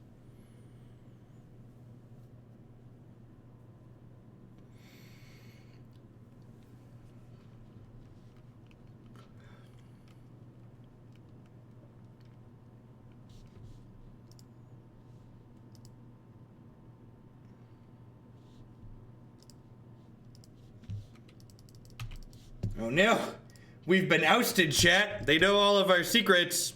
Oh no, we've been ousted, chat. They know all of our secrets.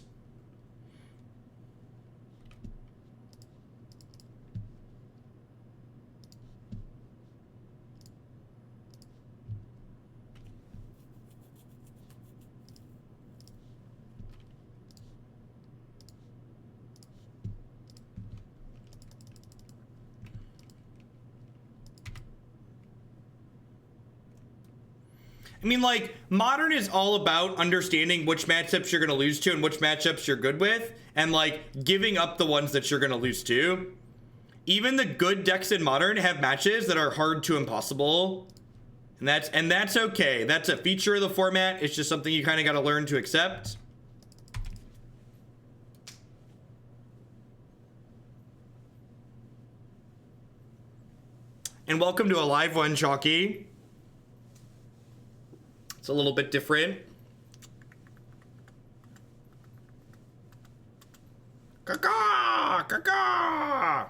I mean, like, Modern is all about understanding which matchups you're going to lose to and which matchups you're good with, and, like, giving up the ones that you're going to lose to. Even the good decks in Modern have matches that are hard to impossible. And that's okay. That's a feature of the format. It's just something you kind of got to learn to accept. And welcome to a live one, Chalky. It's a little bit different. Caca! Caca!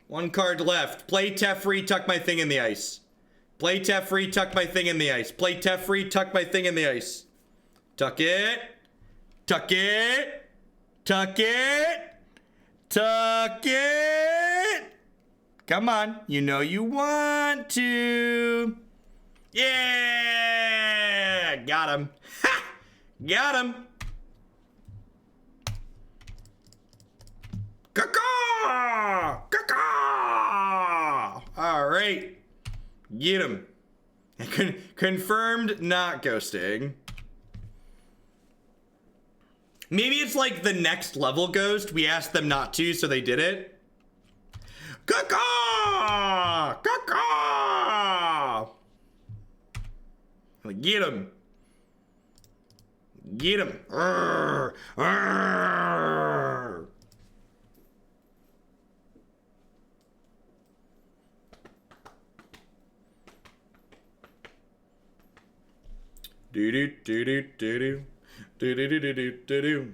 One card left. Play Teferi, tuck my thing in the ice. Play Teferi, tuck my thing in the ice. Play Teferi, tuck my thing in the ice. Tuck it. Tuck it. Tuck it. Tuck it. Come on, you know you want to. Yeah! Got him. Ha! Got him. Caca! Caca! All right. Get him. Confirmed not ghosting. Maybe it's like the next level ghost. We asked them not to, so they did it. Caca! Caca! Get him. Get him. Arr, arr. Do do do do do do do do do do do do.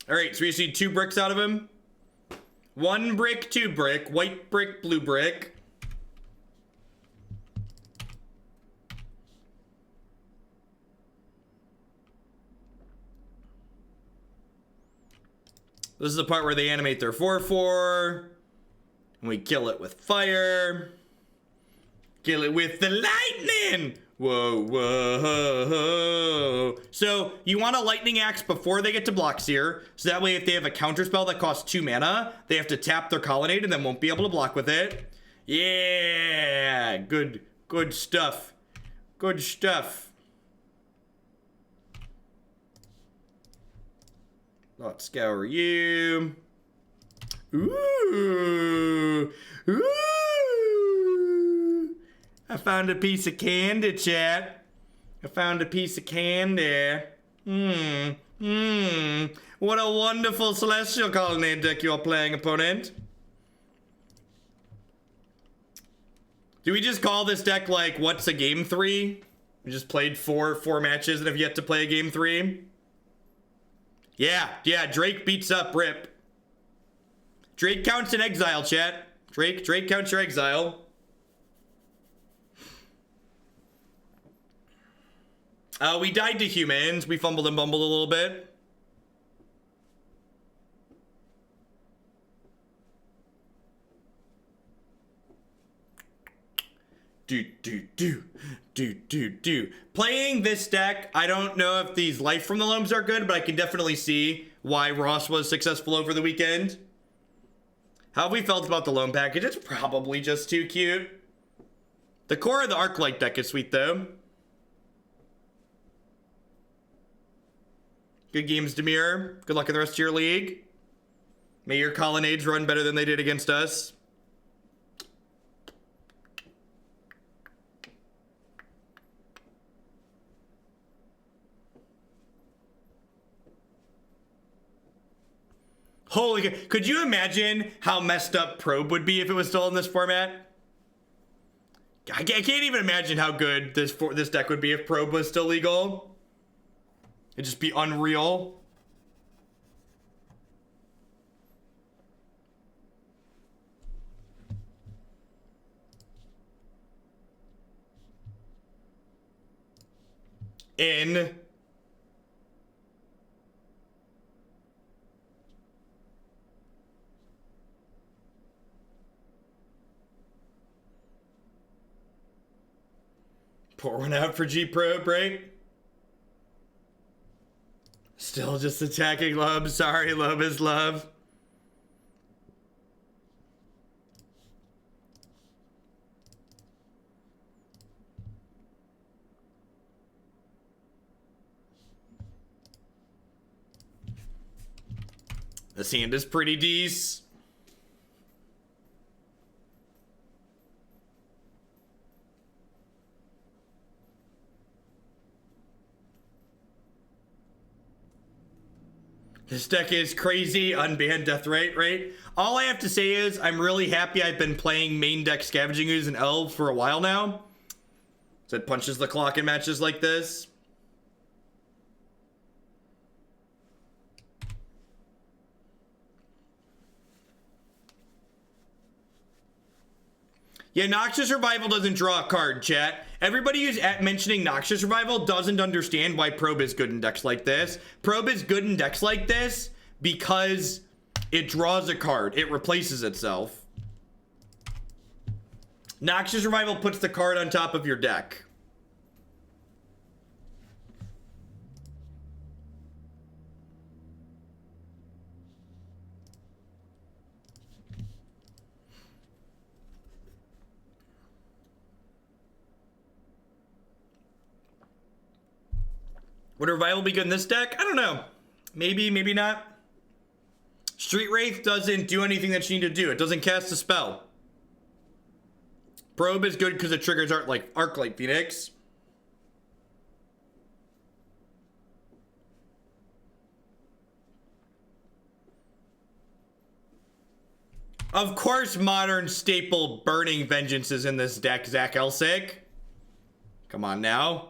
All right, so we see 2 bricks out of him. 1 brick, 2 brick, white brick, blue brick. This is the part where they animate their 4/4. And we kill it with fire. Kill it with the lightning. Whoa, whoa. So you want a lightning axe before they get to Blockseer. So that way if they have a counter spell that costs 2 mana, they have to tap their Colonnade and then won't be able to block with it. Yeah, good stuff. Good stuff. Thought Scour you. Ooh. I found a piece of candy, chat. I found a piece of candy. What a wonderful Celestial Colonnade deck you're playing, opponent. Do we just call this deck like, what's a game 3? We just played four matches and have yet to play a game 3? Yeah, Drake beats up Rip. Drake counts in exile, chat. Drake counts your exile. We died to humans. We fumbled and bumbled a little bit. Playing this deck, I don't know if these Life from the Loams are good, but I can definitely see why Ross was successful over the weekend. How have we felt about the Loam package? It's probably just too cute. The core of the Arclight deck is sweet, though. Good games, Temur. Good luck in the rest of your league. May your Colonnades run better than they did against us. Holy, could you imagine how messed up Probe would be if it was still in this format? I can't even imagine how good this deck would be if Probe was still legal. It'd just be unreal. In pour one out for G Probe, right? Still just attacking Loam. Sorry, Loam is love. This hand is pretty decent. This deck is crazy. Unbanned Death right? All I have to say is I'm really happy I've been playing main deck Scavenging Ooze and Elves for a while now. So it punches the clock in matches like this. Yeah, Noxious Revival doesn't draw a card, chat. Everybody who's mentioning Noxious Revival doesn't understand why Probe is good in decks like this. Probe is good in decks like this because it draws a card. It replaces itself. Noxious Revival puts the card on top of your deck. Would Revival be good in this deck? I don't know. Maybe, maybe not. Street Wraith doesn't do anything that you need to do. It doesn't cast a spell. Probe is good because it triggers Arclight Phoenix. Of course, modern staple Burning Vengeance is in this deck, Zach Elsick. Come on now.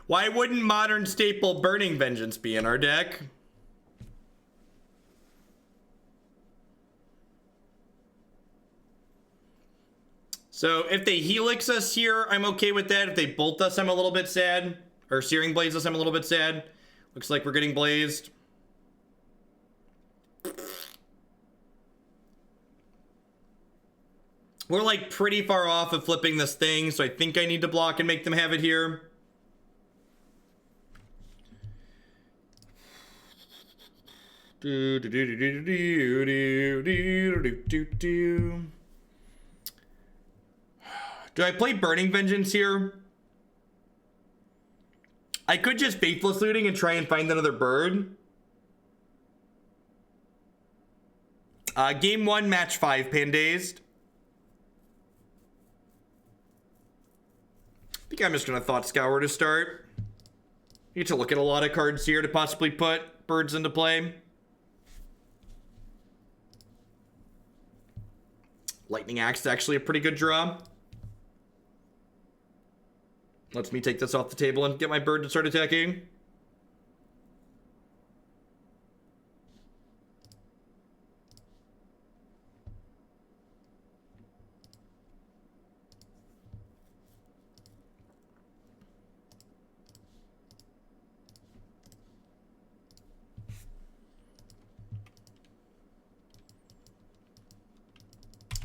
Why wouldn't modern staple Burning Vengeance be in our deck? So if they Helix us here, I'm okay with that. If they Bolt us, I'm a little bit sad. Or Searing Blaze us, I'm a little bit sad. Looks like we're getting blazed. We're like pretty far off of flipping this thing, so I think I need to block and make them have it here. Do I play Burning Vengeance here? I could just Faithless Looting and try and find another bird. Game 1, match 5, Pandazed. I think I'm just going to Thought Scour to start. Need to look at a lot of cards here to possibly put birds into play. Lightning Axe is actually a pretty good draw. Lets me take this off the table and get my bird to start attacking.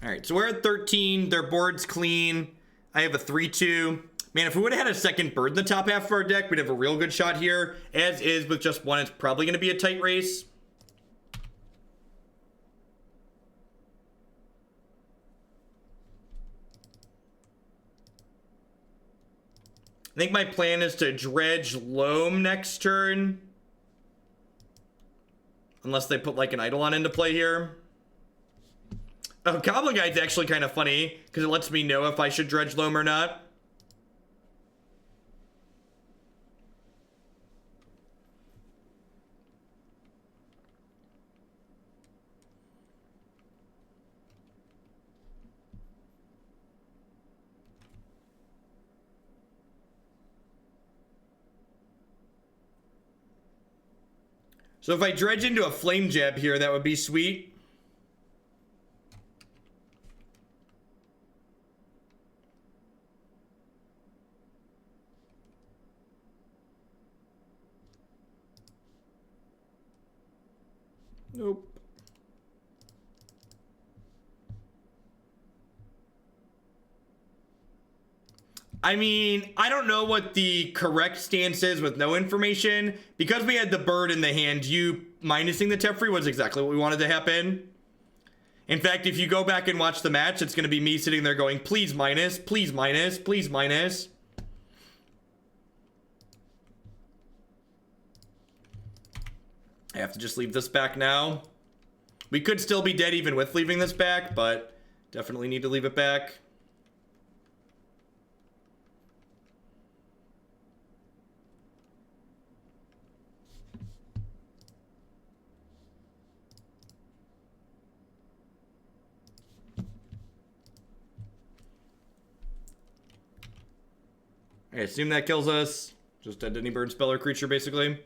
All right, so we're at 13. Their board's clean. I have a 3-2. Man, if we would have had a second bird in the top half of our deck, we'd have a real good shot here. As is, with just one, it's probably going to be a tight race. I think my plan is to dredge Loam next turn. Unless they put like an Eidolon into play here. Oh, Goblin Guide's actually kind of funny because it lets me know if I should dredge Loam or not. So if I dredge into a Flame Jab here, that would be sweet. Nope. I mean, I don't know what the correct stance is with no information. Because we had the bird in the hand, you minusing the Teferi was exactly what we wanted to happen. In fact, if you go back and watch the match, it's going to be me sitting there going, please minus, please minus, please minus. I have to just leave this back now. We could still be dead even with leaving this back, but definitely need to leave it back. I assume that kills us. Just dead to any bird, spell, or creature, basically.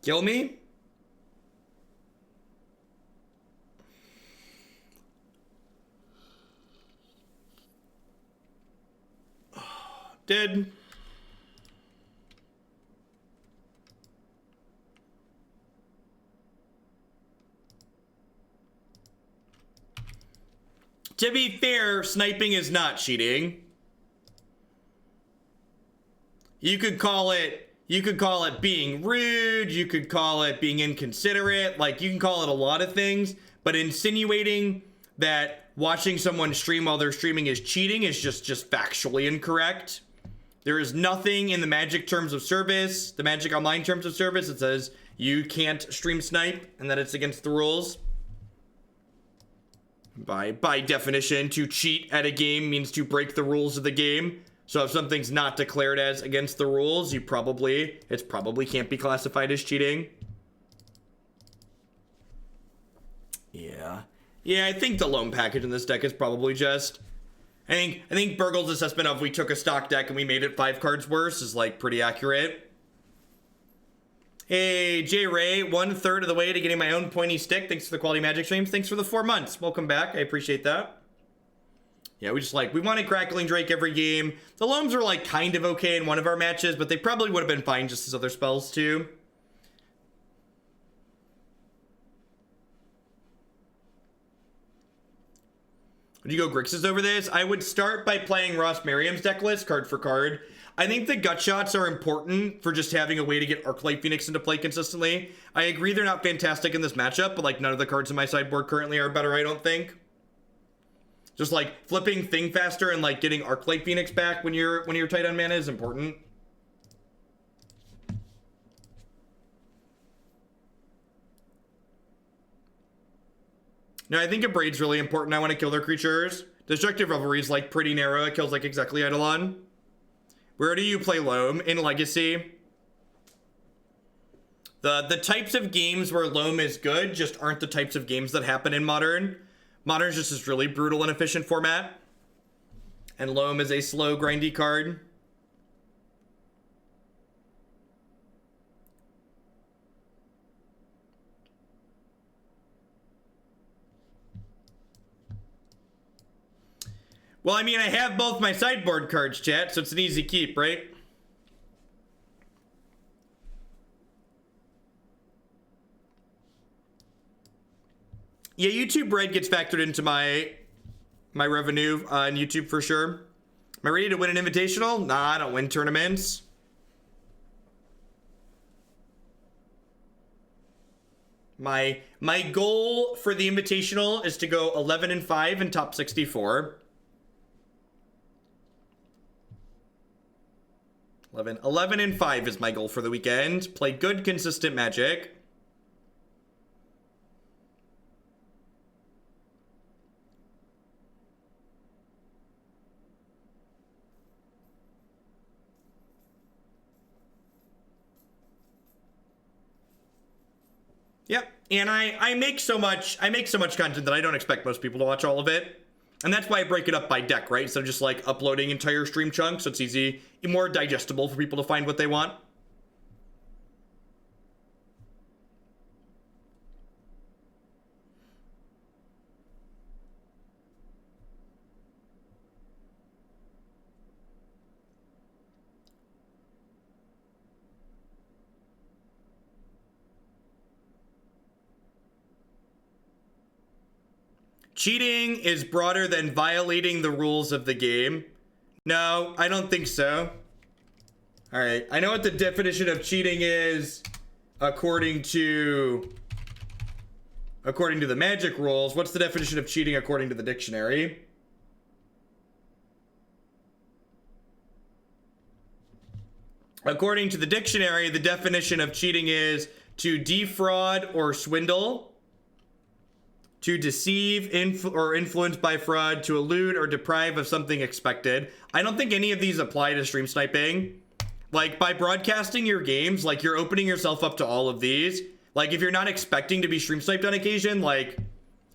Kill me? Dead. To be fair, sniping is not cheating. You could call it being rude, you could call it being inconsiderate, like you can call it a lot of things, but insinuating that watching someone stream while they're streaming is cheating is just factually incorrect. There is nothing in the Magic terms of service, the Magic Online terms of service, that says you can't stream snipe and that it's against the rules. By definition, to cheat at a game means to break the rules of the game. So if something's not declared as against the rules, it probably can't be classified as cheating. Yeah. Yeah, I think the Loam package in this deck is probably just... I think Burgle's assessment of we took a stock deck and we made it 5 cards worse is, like, pretty accurate. Hey, J Ray, 1/3 of the way to getting my own pointy stick. Thanks for the quality Magic streams. Thanks for the 4 months. Welcome back. I appreciate that. Yeah, we wanted Crackling Drake every game. The Loams were, like, kind of okay in one of our matches, but they probably would have been fine just as other spells, too. Would you go Grixis over this? I would start by playing Ross Merriam's deck list, card for card. I think the gut shots are important for just having a way to get Arclight Phoenix into play consistently. I agree they're not fantastic in this matchup, but like none of the cards in my sideboard currently are better, I don't think. Just like flipping Thing faster and like getting Arclight Phoenix back when you're tight on mana is important. No, I think Abrade's really important. I want to kill their creatures. Destructive Revelry is like pretty narrow. It kills like exactly Eidolon. Where do you play Loam? In Legacy. The types of games where Loam is good just aren't the types of games that happen in Modern. Modern is just this really brutal and efficient format. And Loam is a slow, grindy card. Well, I mean, I have both my sideboard cards, chat, so it's an easy keep, right? Yeah, YouTube Red gets factored into my revenue on YouTube for sure. Am I ready to win an invitational? Nah, I don't win tournaments. My goal for the invitational is to go 11-5 in top 64. 11-5 is my goal for the weekend. Play good, consistent Magic. Yep, and I make so much content that I don't expect most people to watch all of it. And that's why I break it up by deck, right? So just like uploading entire stream chunks, so it's easy, more digestible for people to find what they want. Cheating is broader than violating the rules of the game. No, I don't think so. All right, I know what the definition of cheating is according to the Magic rules. What's the definition of cheating according to the dictionary? According to the dictionary, the definition of cheating is to defraud or swindle, to deceive, or influence by fraud, to elude or deprive of something expected. I don't think any of these apply to stream sniping. Like, by broadcasting your games, like, you're opening yourself up to all of these. Like, if you're not expecting to be stream sniped on occasion, like,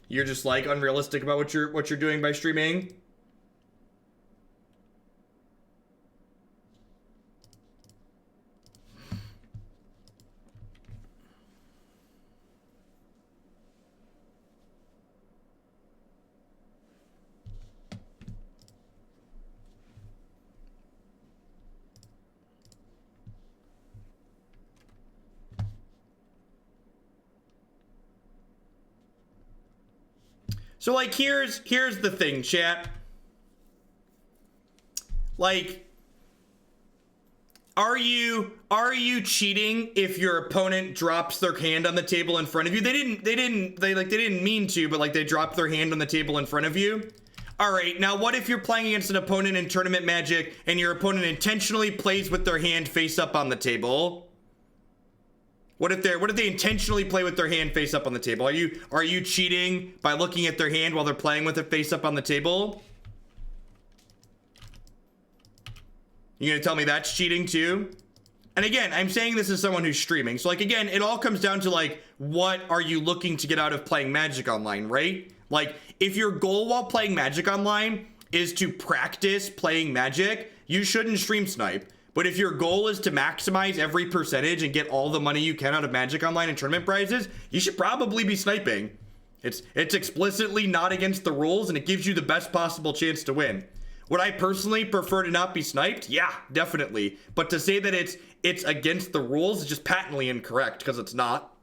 you're just, like, unrealistic about what you're doing by streaming. So, like, here's the thing, chat. Like, are you cheating if your opponent drops their hand on the table in front of you? They didn't mean to, but like they dropped their hand on the table in front of you. All right, now what if you're playing against an opponent in tournament Magic and your opponent intentionally plays with their hand face up on the table? What if they intentionally play with their hand face up on the table? Are you cheating by looking at their hand while they're playing with it face up on the table? You gonna tell me that's cheating too? And again, I'm saying this as someone who's streaming. So like, again, it all comes down to like, what are you looking to get out of playing Magic online, right? Like, if your goal while playing Magic Online is to practice playing Magic, you shouldn't stream snipe. But if your goal is to maximize every percentage and get all the money you can out of Magic Online and tournament prizes, you should probably be sniping. It's explicitly not against the rules, and it gives you the best possible chance to win. Would I personally prefer to not be sniped? Yeah, definitely. But to say that it's against the rules is just patently incorrect, because it's not.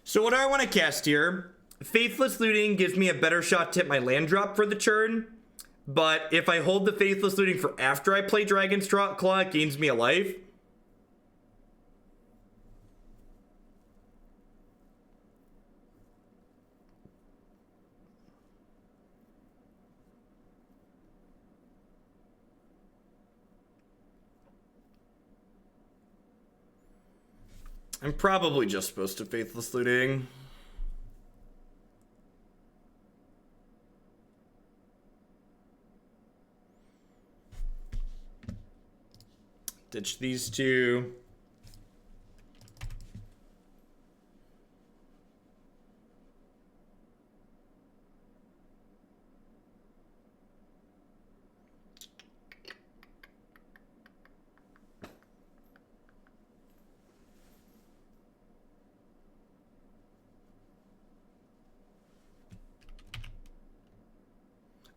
So what do I want to cast here? Faithless Looting gives me a better shot to hit my land drop for the turn. But if I hold the Faithless Looting for after I play Dragon's Claw, it gains me a life. I'm probably just supposed to Faithless Looting. Ditch these two.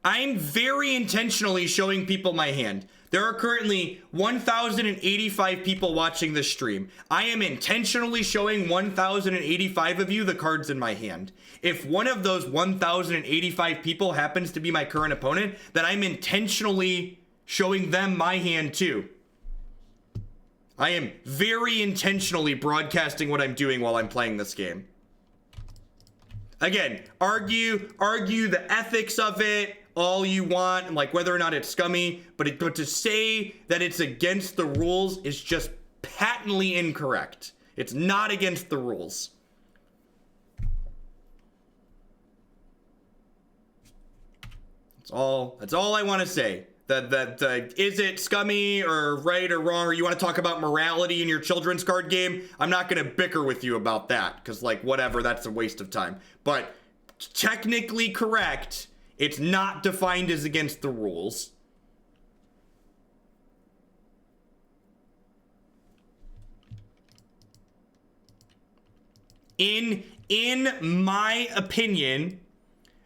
I'm very intentionally showing people my hand. There are currently 1,085 people watching this stream. I am intentionally showing 1,085 of you the cards in my hand. If one of those 1,085 people happens to be my current opponent, then I'm intentionally showing them my hand too. I am very intentionally broadcasting what I'm doing while I'm playing this game. Again, argue the ethics of it all you want, like whether or not it's scummy, but to say that it's against the rules is just patently incorrect. It's not against the rules. That's all I want to say. Is it scummy or right or wrong, or you want to talk about morality in your children's card game? I'm not going to bicker with you about that, because like whatever, that's a waste of time. But technically correct, it's not defined as against the rules. In my opinion,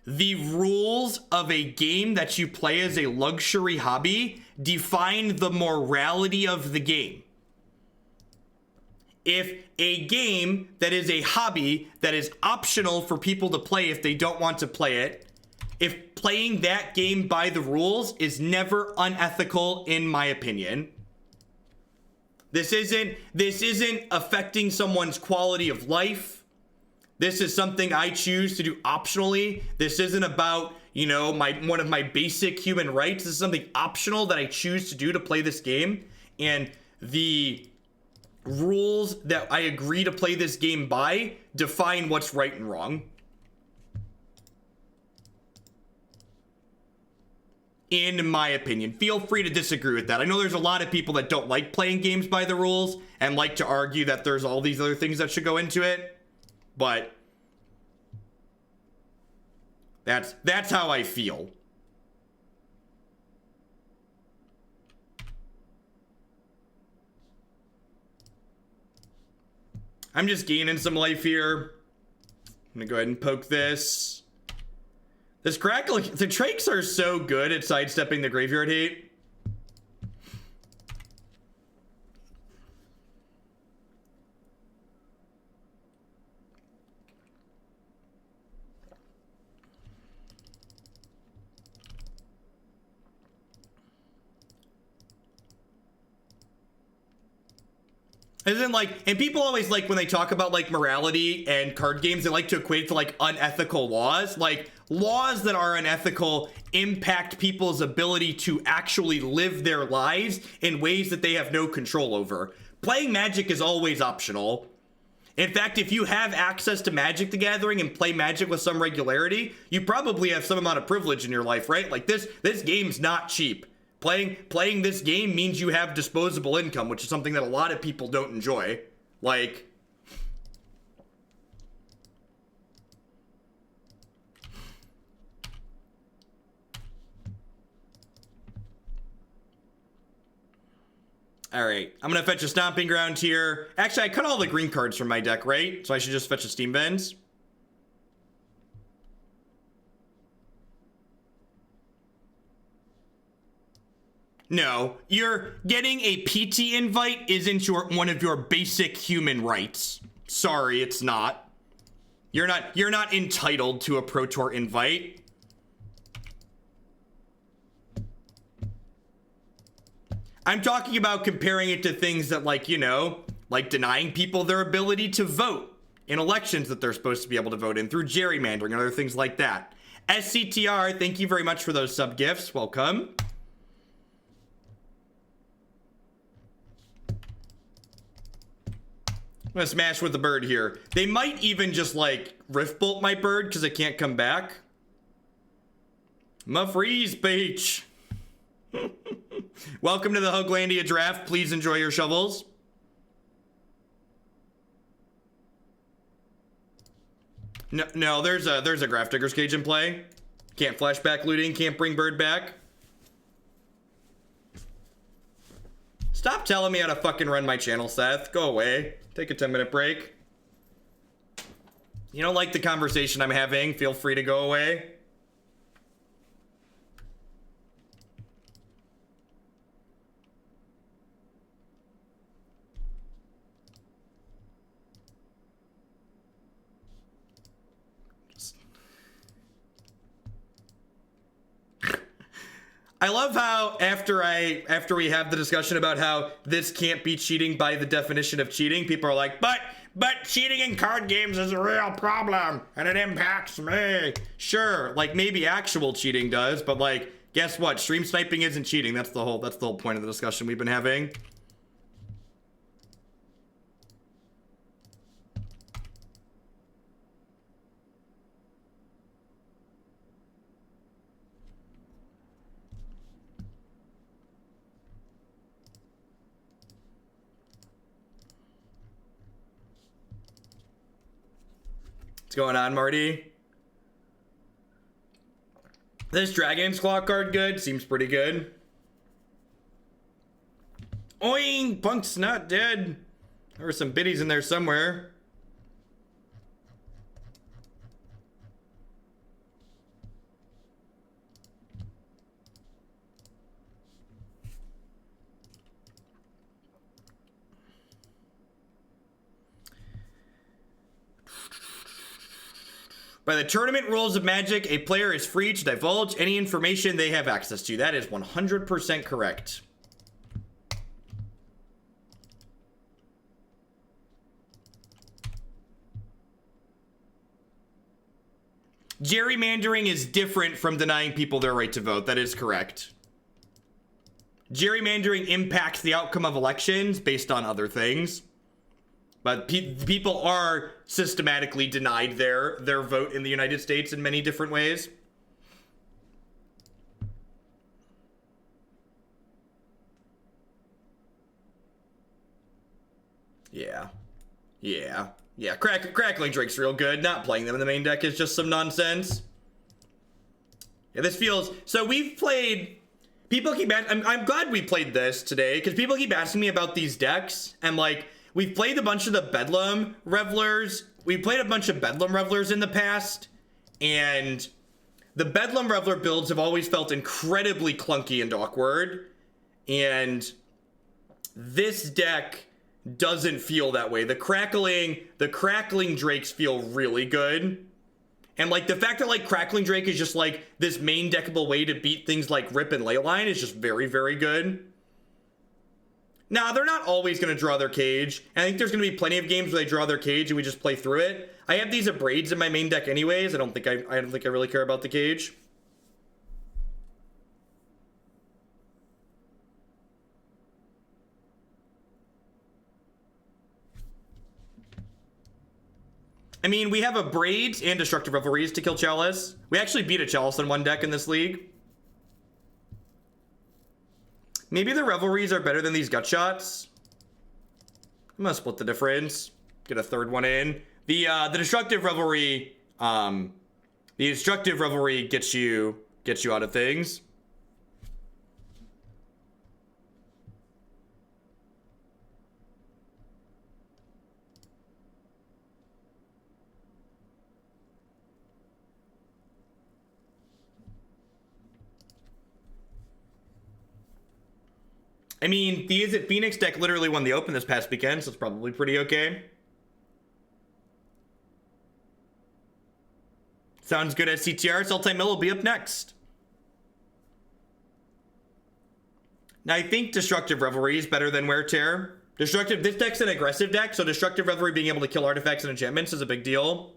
the rules of a game that you play as a luxury hobby define the morality of the game. If a game that is a hobby that is optional for people to play if they don't want to play it, if playing that game by the rules is never unethical, in my opinion. This isn't affecting someone's quality of life. This is something I choose to do optionally. This isn't about, you know, one of my basic human rights. This is something optional that I choose to do to play this game. And the rules that I agree to play this game by define what's right and wrong. In my opinion. Feel free to disagree with that. I know there's a lot of people that don't like playing games by the rules and like to argue that there's all these other things that should go into it. But that's how I feel. I'm just gaining some life here. I'm gonna go ahead and poke this. This Crackling, the Drakes are so good at sidestepping the graveyard hate. Isn't like, and people always like when they talk about like morality and card games, they like to equate it to like unethical laws. Like laws that are unethical impact people's ability to actually live their lives in ways that they have no control over. Playing Magic is always optional. In fact, if you have access to Magic the Gathering and play Magic with some regularity, you probably have some amount of privilege in your life, right? Like this game's not cheap. Playing this game means you have disposable income, which is something that a lot of people don't enjoy. Like, all right, I'm gonna fetch a Stomping Ground here. Actually, I cut all the green cards from my deck, right? So I should just fetch a Steam Vents. No, you're getting a PT invite isn't one of your basic human rights. Sorry, it's not. You're not entitled to a Pro Tour invite. I'm talking about comparing it to things that, like, you know, like denying people their ability to vote in elections that they're supposed to be able to vote in through gerrymandering and other things like that. SCTR, thank you very much for those sub gifts. Welcome. I'm gonna smash with the bird here. They might even just like Rift Bolt my bird because it can't come back. My freeze beach. Welcome to the Huglandia draft. Please enjoy your shovels. No, there's a Grafdigger's Cage in play. Can't flashback looting, can't bring bird back. Stop telling me how to fucking run my channel, Seth. Go away. Take a 10-minute break. You don't like the conversation I'm having, feel free to go away. I love how after we have the discussion about how this can't be cheating by the definition of cheating, people are like, but cheating in card games is a real problem and it impacts me. Sure, like maybe actual cheating does, but like, guess what? Stream sniping isn't cheating. That's the whole point of the discussion we've been having. What's going on, Marty? This Dragon's Claw card good? Seems pretty good. Oing! Punk's not dead. There were some biddies in there somewhere. By the tournament rules of Magic, a player is free to divulge any information they have access to. That is 100% correct. Gerrymandering is different from denying people their right to vote. That is correct. Gerrymandering impacts the outcome of elections based on other things. But people are systematically denied their vote in the United States in many different ways. Yeah. Crackling Drake's real good. Not playing them in the main deck is just some nonsense. Yeah, this feels... So we've played... People keep asking... I'm glad we played this today, because people keep asking me about these decks, and like... We've played a bunch of the Bedlam Revelers. We played a bunch of Bedlam Revelers in the past, and the Bedlam Reveler builds have always felt incredibly clunky and awkward, and this deck doesn't feel that way. The Crackling Drakes feel really good, and like the fact that like Crackling Drake is just like this main deckable way to beat things like Rip and Leyline is just very, very good. Now, they're not always going to draw their cage. I think there's going to be plenty of games where they draw their cage and we just play through it. I have these Abrades in my main deck anyways. I don't think I really care about the cage. I mean, we have Abrade and Destructive Revelries to kill Chalice. We actually beat a Chalice in one deck in this league. Maybe the Revelries are better than these gut shots. I'm gonna split the difference. Get a third one in. The Destructive Revelry, gets you out of things. I mean, the Izzet Phoenix deck literally won the Open this past weekend, so it's probably pretty okay. Sounds good at CTR. Sultai Mill will be up next. Now, I think Destructive Revelry is better than Wear Tear. This deck's an aggressive deck, so Destructive Revelry being able to kill artifacts and enchantments is a big deal.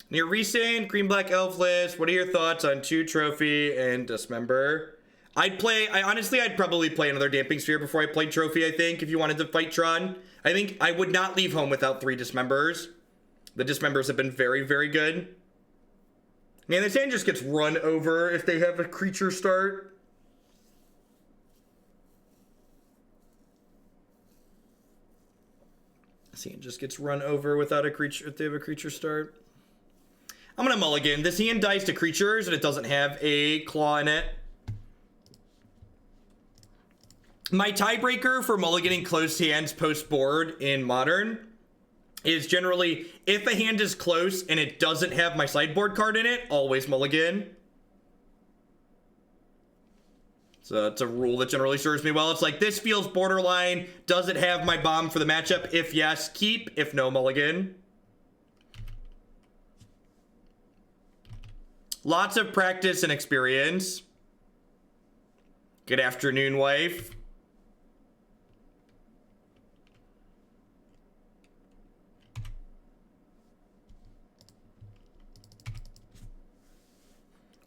Near recent, Green-Black Elf list, what are your thoughts on 2 Trophy and Dismember? I'd probably play another Damping Sphere before I played Trophy, I think, if you wanted to fight Tron. I think I would not leave home without 3 Dismembers. The Dismembers have been very, very good. Man, this hand just gets run over if they have a creature start. This hand just gets run over without a creature if they have a creature start. I'm gonna mulligan. This hand dies to creatures and it doesn't have a claw in it. My tiebreaker for mulliganing closed hands post board in Modern is generally if a hand is close and it doesn't have my sideboard card in it, always mulligan. So it's a rule that generally serves me well. It's like, this feels borderline. Does it have my bomb for the matchup? If yes, keep. If no, mulligan. Lots of practice and experience. Good afternoon, wife.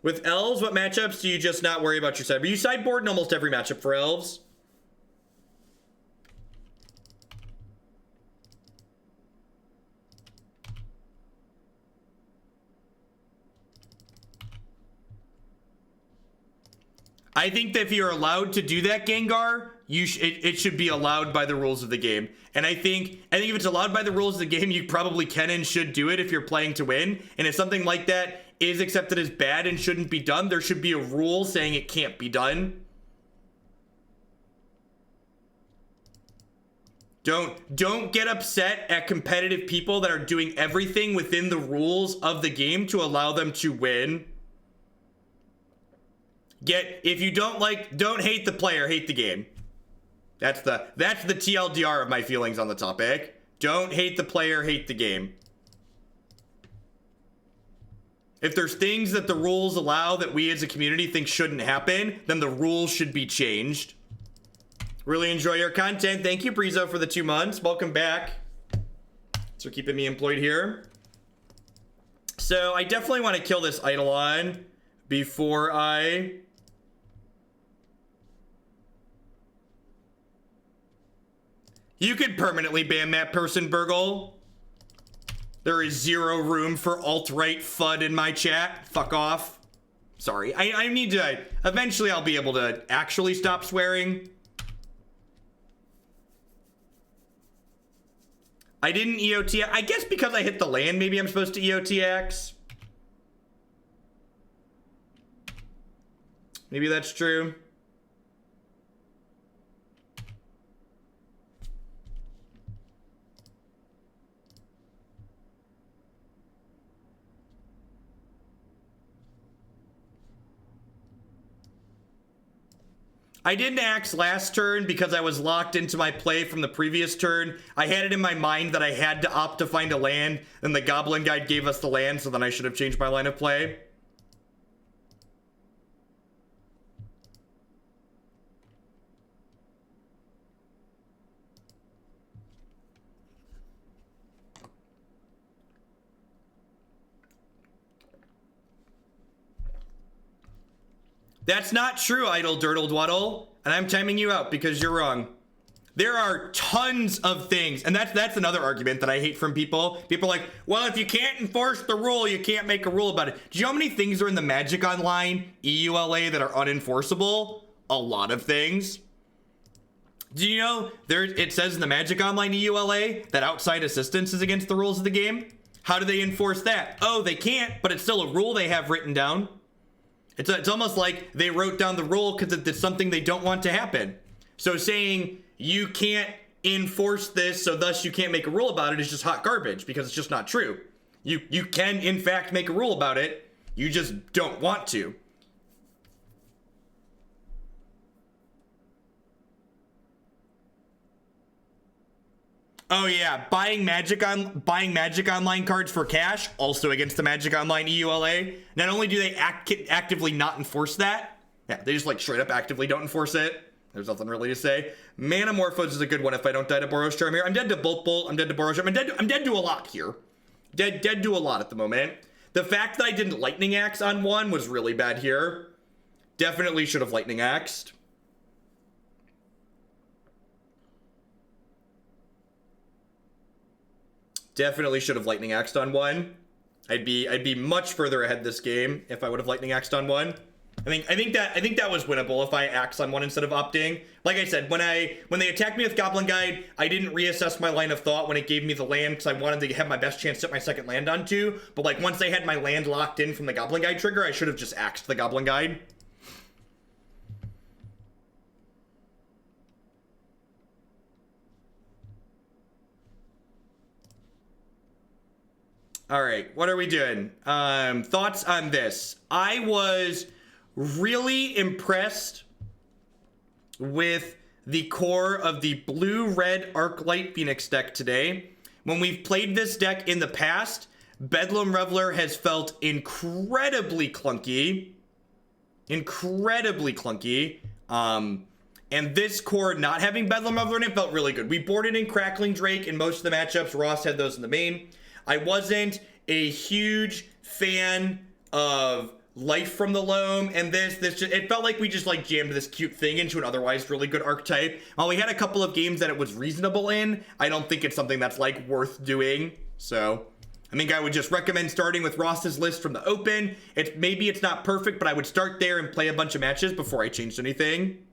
With elves, what matchups do you just not worry about your sideboard? You sideboard in almost every matchup for elves. I think that if you're allowed to do that, Gengar, it should be allowed by the rules of the game. And I think if it's allowed by the rules of the game, you probably can and should do it if you're playing to win. And if something like that is accepted as bad and shouldn't be done, there should be a rule saying it can't be done. Don't get upset at competitive people that are doing everything within the rules of the game to allow them to win. If you don't hate the player, hate the game. That's the TLDR of my feelings on the topic. Don't hate the player, hate the game. If there's things that the rules allow that we as a community think shouldn't happen, then the rules should be changed. Really enjoy your content. Thank you, Brizo, for the 2 months. Welcome back. Thanks for keeping me employed here. So I definitely want to kill this Eidolon before I... You could permanently ban that person, Burgle. There is 0 room for alt-right FUD in my chat. Fuck off. Sorry. I need to... Eventually, I'll be able to actually stop swearing. I didn't EOT... I guess because I hit the land, maybe I'm supposed to EOTX. Maybe that's true. I didn't axe last turn because I was locked into my play from the previous turn. I had it in my mind that I had to opt to find a land, and the Goblin Guide gave us the land, so then I should have changed my line of play. That's not true, Idle Dirtle Dwaddle. And I'm timing you out because you're wrong. There are tons of things, and that's another argument that I hate from people. People are like, well, if you can't enforce the rule, you can't make a rule about it. Do you know how many things are in the Magic Online EULA that are unenforceable? A lot of things. Do you know it says in the Magic Online EULA that outside assistance is against the rules of the game? How do they enforce that? Oh, they can't, but it's still a rule they have written down. It's almost like they wrote down the rule because it's something they don't want to happen. So saying you can't enforce this, so thus you can't make a rule about it is just hot garbage because it's just not true. You can, in fact, make a rule about it. You just don't want to. Oh yeah, buying Magic Online cards for cash, also against the Magic Online EULA. Not only do they actively not enforce that, yeah, they just like straight up actively don't enforce it. There's nothing really to say. Manamorphose is a good one if I don't die to Boros Charm here. I'm dead to Bolt, I'm dead to Boros Charm, I'm dead to a lot here. Dead to a lot at the moment. The fact that I didn't Lightning Axe on one was really bad here. Definitely should have Lightning Axed. Definitely should have Lightning Axed on one. I'd be much further ahead this game if I would have Lightning Axed on one. I think that was winnable if I axe on one instead of opting. Like I said, when they attacked me with Goblin Guide, I didn't reassess my line of thought when it gave me the land because I wanted to have my best chance to set my second land onto. But like once I had my land locked in from the Goblin Guide trigger, I should have just axed the Goblin Guide. All right, what are we doing? Thoughts on this? I was really impressed with the core of the blue-red Arclight Phoenix deck today. When we've played this deck in the past, Bedlam Reveler has felt incredibly clunky. Incredibly clunky. And this core not having Bedlam Reveler in it felt really good. We boarded in Crackling Drake in most of the matchups. Ross had those in the main. I wasn't a huge fan of Life from the Loam, and it felt like we just like jammed this cute thing into an otherwise really good archetype. While we had a couple of games that it was reasonable in, I don't think it's something that's like worth doing. So I think I would just recommend starting with Ross's list from the open. Maybe it's not perfect, but I would start there and play a bunch of matches before I changed anything.